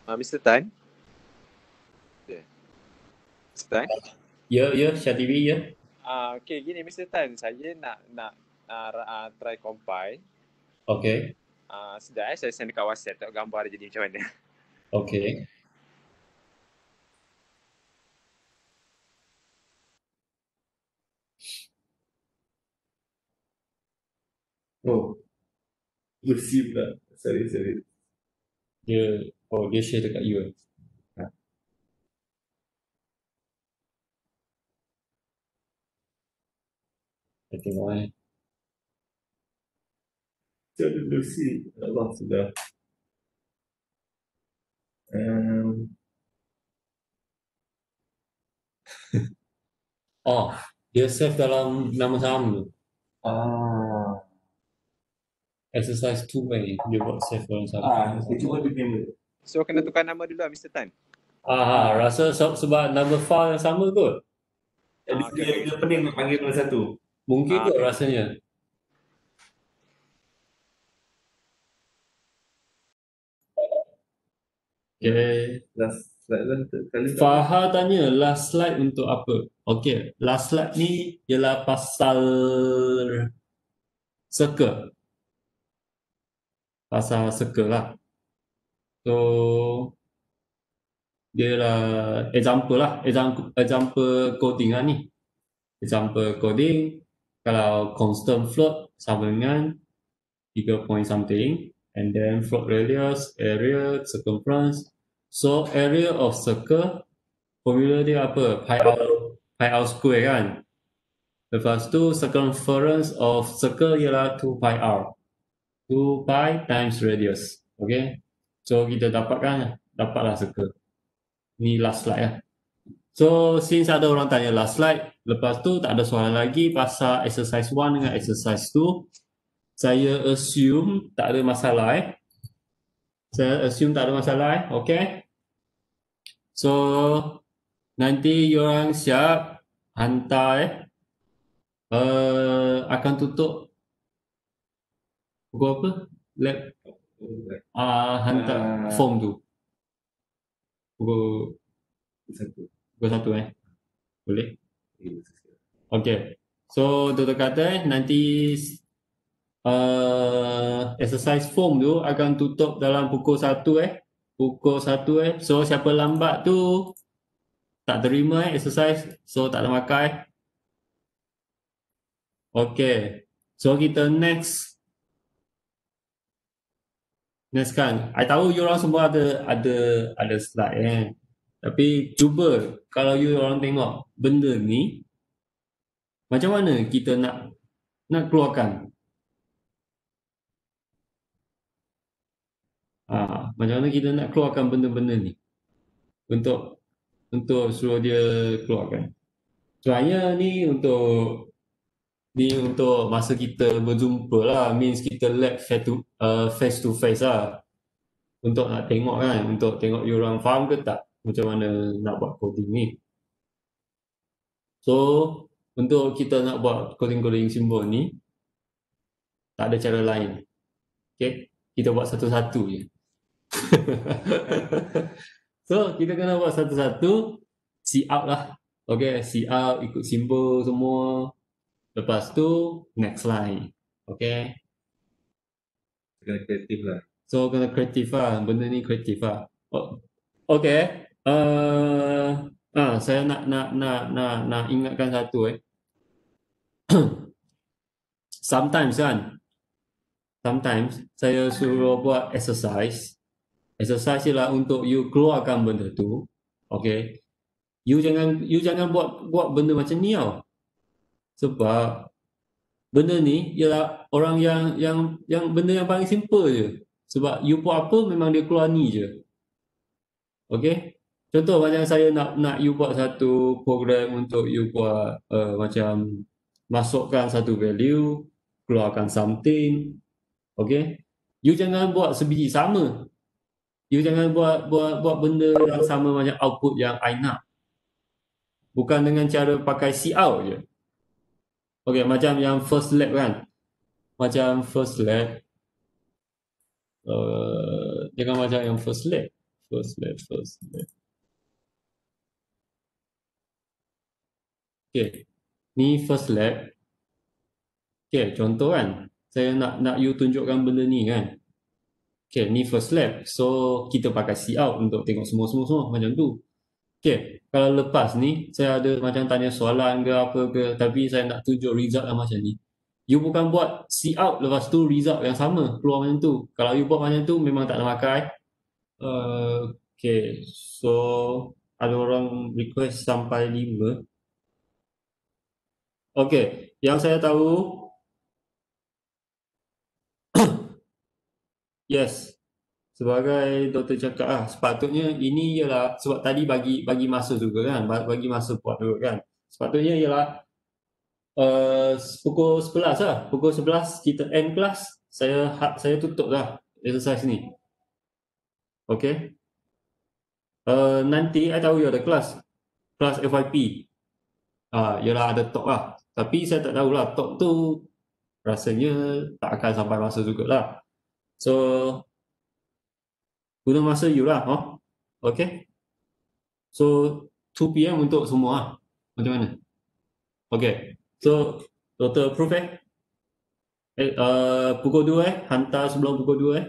Mr. Tan? Mr. Tan? Ya, Syatibi, ya. Okay, gini Mr. Tan, saya nak try compile. Okay, Sedap saya send dekat WhatsApp, tengok gambar dia jadi macam mana. okay. Oh. Bersih pula. Sorry. Dia share dekat you. Saya tengok Jadi bersih. Allah sudah. Dia save dalam nama saham tu. Exercise 2 dia buat save dalam saham. Kita cuba dia member. So kena tukar nama dulu lah Mr. Tan. Rasa sebab number file yang sama kot. Jadi Okay. dia pening nak panggil nombor satu. Mungkin kot Okay. rasanya. Okay. Last slide lah kali. Faha tanya last slide untuk apa? Okay, last slide ni ialah pasal circle. Pasal circle lah. So, dia lah example lah. Example coding lah ni. Example coding, kalau constant float sama dengan 3 point something, and then float radius, area, circumference. So area of circle, formula dia apa? Pi r square kan? Lepas tu circumference of circle ialah 2 pi r. 2 pi times radius. Okay? So kita dapatlah circle. Ni last slide lah. So since ada orang tanya last slide, lepas tu tak ada soalan lagi pasal exercise 1 dengan exercise 2. Saya assume tak ada masalah okay? So nanti yorang siap hantar akan tutup pukul apa? Lab hantar form tu. Pukul Satu. 1 Boleh? Okay. So doktor kata nanti exercise form tu akan tutup dalam pukul 1 pukul 1 so siapa lambat tu tak terima exercise, so tak ada makan Okay. So kita next kan. I tahu you orang semua ada slide tapi cuba kalau you orang tengok benda ni macam mana kita nak keluarkan. Macam mana kita nak keluarkan benda-benda ni untuk suruh dia keluarkan. Soalnya ni untuk masa kita berjumpa lah, means kita lab face to face lah, untuk nak tengok kan, untuk tengok you orang faham ke tak macam mana nak buat coding ni. So untuk kita nak buat coding simbol ni tak ada cara lain. Okay, kita buat satu-satu je. So kita kena buat satu-satu, see out lah. Okay, see out, ikut simbol semua. Lepas tu next line. Okay. Kena kreatif lah. So kena kreatif lah, benda ni kreatif lah. Okay. Saya nak ingatkan satu Sometimes saya suruh buat exercise. Exercise ialah untuk you keluarkan benda tu. Okay. You jangan buat benda macam ni tau. Sebab benda ni ialah orang yang benda yang paling simple je. Sebab you buat apa memang dia keluar ni je. Okay. Contoh macam saya nak you buat satu program untuk you buat macam masukkan satu value, keluarkan something. Okay. You jangan buat sebiji sama. You jangan buat benda yang sama macam output yang I nak. Bukan dengan cara pakai cout je. Okay, macam yang first lab kan. Macam first lab. Jangan macam yang first lab. First lab. Okay. Ni first lab. Okay, contoh kan. Saya nak you tunjukkan benda ni kan. Okay, ni first lab. So, kita pakai cout untuk tengok semua macam tu. Okay, kalau lepas ni, saya ada macam tanya soalan ke apa ke, tapi saya nak tunjuk result yang macam ni. You bukan buat cout, lepas tu result yang sama, keluar macam tu. Kalau you buat macam tu, memang tak ada makai. Okay, so, ada orang request sampai 5. Okay, yang saya tahu, yes, sebagai doktor cakap sepatutnya ini ialah sebab tadi bagi masa juga kan, bagi masa buat juga kan. Sepatutnya ialah pukul 11 lah. Pukul 11 kita end kelas, saya tutup lah exercise ni. Okay. Nanti I tahu you ada kelas FYP. Ialah ada talk lah. Tapi saya tak tahulah talk tu rasanya tak akan sampai masa jugalah. So, guna masa you lah. Okay. So, 2 PM untuk semua. Macam mana? Okay. So, total approve pukul 2 hantar sebelum pukul 2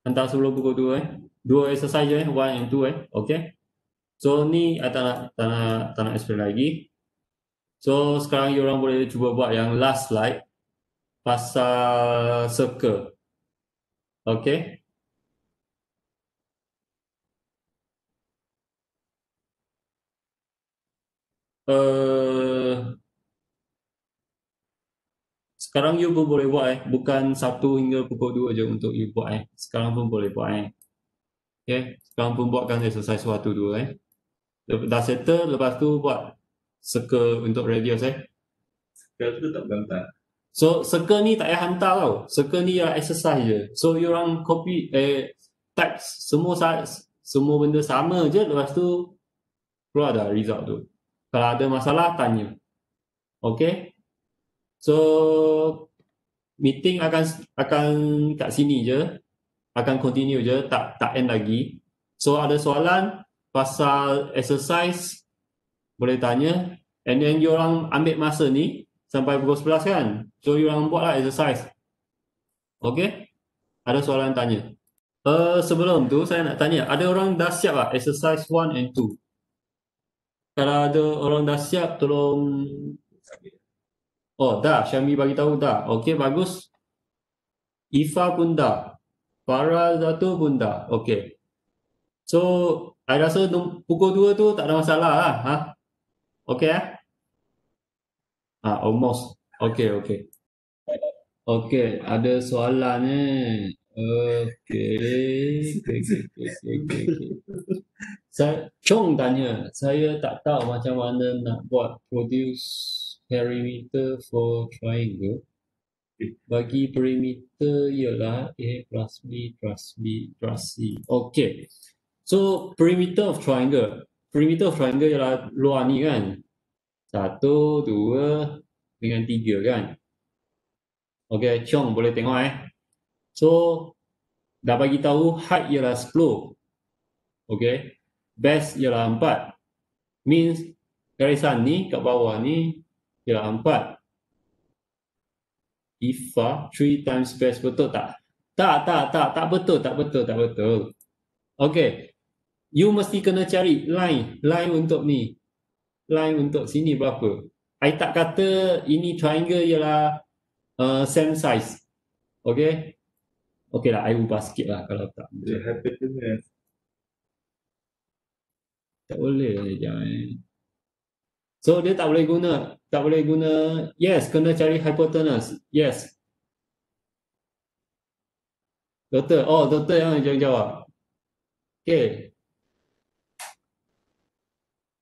hantar sebelum pukul 2 exercise je 1 and 2 okay. So ni I tak nak explain lagi. So sekarang you orang boleh cuba buat yang last slide pasal circle. Okay. Sekarang you pun boleh buat bukan 1 hingga pukul 2 je untuk you buat Sekarang pun boleh buat Okay. Sekarang pun buatkan exercise 1, 2 Dah settle, lepas tu buat circle untuk radius Kalau tu tak berangkat. So circle ni tak payah hantar tau. Circle ni ialah exercise je. So you orang copy type semua benda sama je, lepas tu keluar dah result tu. Kalau ada masalah tanya. Okay. So meeting akan kat sini je. Akan continue je, tak end lagi. So ada soalan pasal exercise boleh tanya, and then you orang ambil masa ni sampai pukul 11 kan. So you orang buatlah exercise. Okay. Ada soalan tanya. Sebelum tu saya nak tanya, ada orang dah siap tak exercise 1 and 2? Kalau ada orang dah siap, tolong. Oh dah, Syami bagi tahu dah. Okay, bagus. Ifa pun dah. Farah Zatu pun dah. Okay. So I rasa pukul 2 tu tak ada masalah lah. Okay almost. Okay. Okay, ada soalan Okay. Chong tanya, saya tak tahu macam mana nak buat produce perimeter for triangle. Bagi perimeter ialah A plus B plus B plus C. Okay. So perimeter of triangle. Perimeter of triangle ialah luar ni kan. 1, 2 dengan 3 kan. Okay, Chong boleh tengok So dah bagi tahu height ialah 10. Okay. Base ialah 4. Means garisan ni kat bawah ni ialah 4. Ifa 3 times base, betul tak? Tak betul. Okay. You mesti kena cari line untuk ni. Line untuk sini berapa? I tak kata ini triangle ialah same size. Okay. Okay lah, I ubah sikit lah kalau tak. Dia hypotenuse. Tak boleh jangan. So dia tak boleh guna. Yes, kena cari hypotenuse. Yes. Doktor yang jawab. Okay.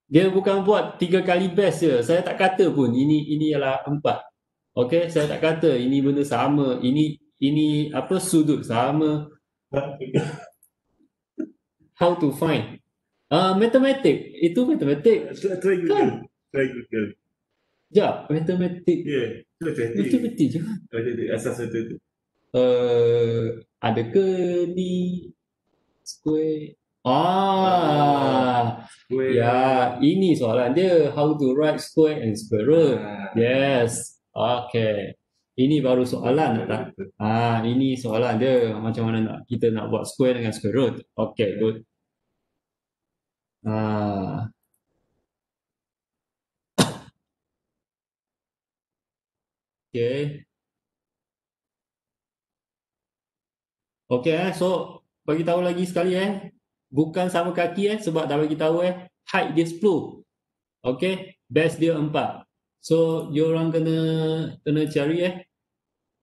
Dia bukan buat 3 kali base je. Saya tak kata pun ini ialah 4. Okay, saya tak kata ini benda sama. Ini apa sudut sama. How to find? Matematik. Itu matematik. Triangle. Sekejap, matematik. Ya, Matematik je kan? Asas itu. Ada ke ni square? Square. Ya, ini soalan dia. How to write square and square root. Yes. Okay. Ini baru soalan tak? Ini soalan dia. Macam mana kita nak buat square dengan square root. Okay, good. Okay. Okay, so bagi tahu lagi sekali bukan sama kaki sebab dah bagi tahu height dia 10. Okay, base dia 4. So you orang kena cari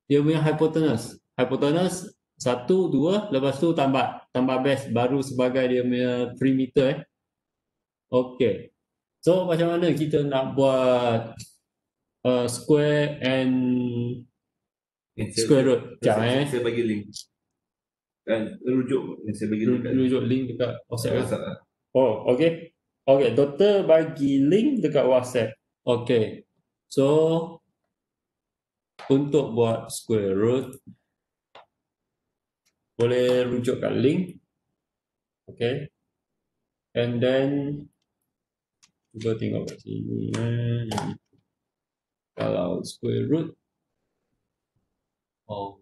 dia punya hypotenuse. Hypotenuse 1, 2, lepas tu tambah base baru sebagai dia punya perimeter Okay. So macam mana kita nak buat square and square root. Sekejap Saya bagi link. Dan rujuk yang saya bagi link. rujuk link dekat WhatsApp. WhatsApp. Oh, okay. Okay, Doktor bagi link dekat WhatsApp. Okay. So, untuk buat square root, boleh rujuk kat link. Okay. And then, cuba tengok kat sini. Kalau square root, oh,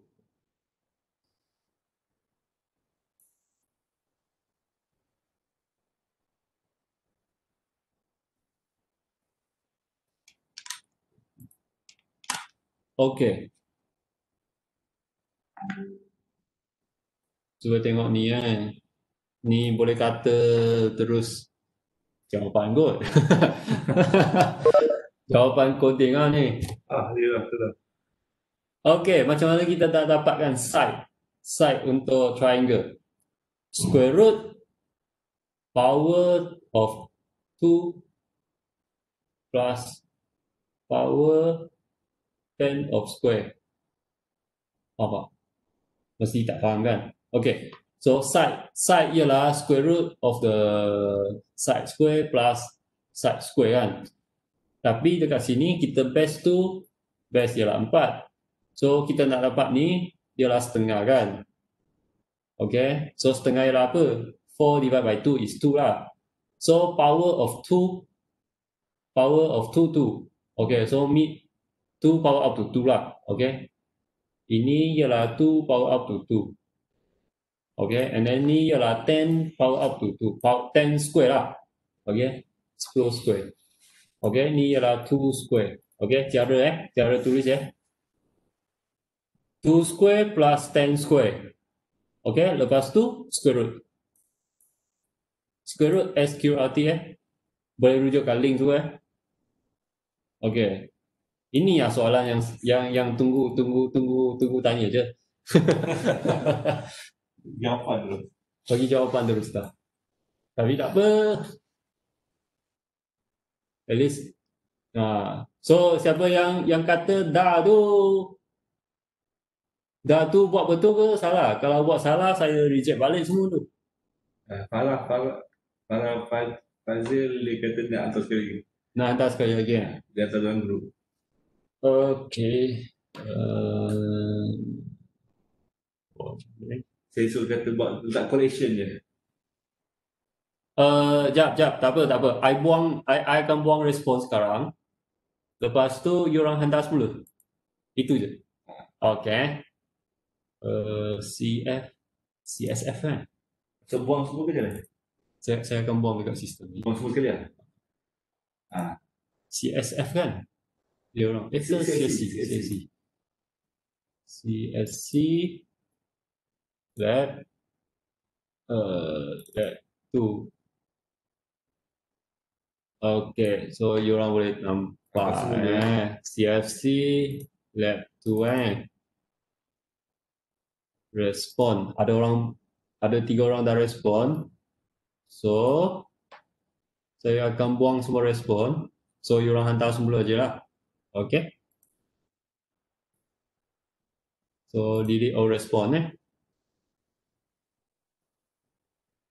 okay. Cuba tengok ni Ni boleh kata terus jawapan kot. Jawapan coding ni. Ya, betul lah. Okay, macam mana kita tak dapatkan side untuk triangle? Square root power of 2 plus power 10 of square. Apa? Mesti tak faham kan? Okay, so side ialah square root of the side square plus side square kan? Tapi dekat sini kita base ialah 4. So kita nak dapat ni ialah setengah kan? Okay, so setengah ialah apa? 4 divided by 2 is 2 lah. So power of 2 2. Okay, so 2 power up to 2 lah. Okay, ini ialah 2 power up to 2. Okay, and then ni ialah 10 power up to 2. 10 square lah. Okay, 10 square. Okay, ni ialah 2 square. Okay, cara tulis 2 square plus 10 square. Okay, lepas tu square root. Square root SQRT boleh rujuk kat link tu Okay. Ini soalan yang tunggu tanya je. Jawapan dulu. Bagi jawapan terus dah. Tapi tak apa. At least so siapa yang kata dah tu buat betul ke salah? Kalau buat salah saya reject balik semua tu. Fazil dia kata nak hantar sekali lagi. Nak hantar sekali lagi Dia hantar dalam grup. Okay. Saya suruh kata buat letak collection je. Jap, tak apa. I akan buang respon sekarang. Lepas tu you orang hantar semula. Itu je. Okay. CSF kan? So buang semua ke jalan? Saya akan buang dekat sistem ni. Buang semua sekali lah. CSF kan? Dia orang. CSC lab lab 2. Okay, so you orang boleh nampak CFC lab 2 respon. Ada 3 orang dah respon. So saya akan buang semua respon. So you orang hantar semula je lah. Okay. So delete all respon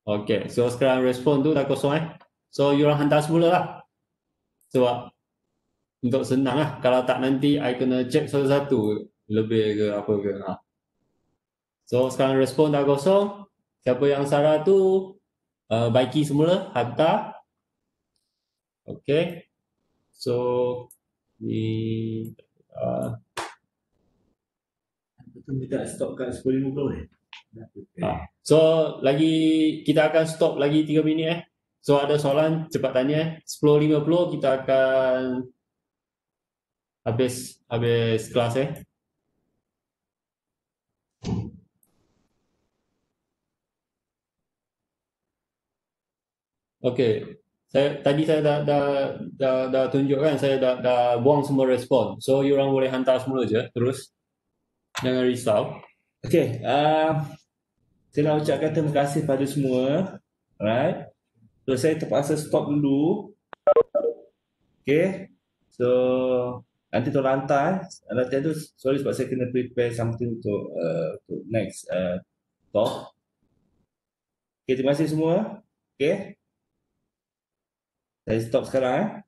Okay, so sekarang respon tu dah kosong So you orang hantar semula lah. Sebab untuk senang lah. Kalau tak nanti I kena check satu-satu lebih ke apa ke. So sekarang respon dah kosong. Siapa yang salah tu baiki semula, hantar. Okay. So ni Betul minta stop kat 10.50 So lagi kita akan stop lagi 3 minit So ada soalan cepat tanya 10.50 kita akan habis kelas Okay. Saya dah tunjukkan saya dah buang semua respon. So you orang boleh hantar semula je terus. Jangan risau. Okay, saya nak ucapkan terima kasih pada semua. Alright. So saya terpaksa stop dulu. Okay. So Nanti tolong hantar latihan tu. Sorry sebab saya kena prepare something untuk next talk. Okay, terima kasih semua. Okay. Saya stop sekarang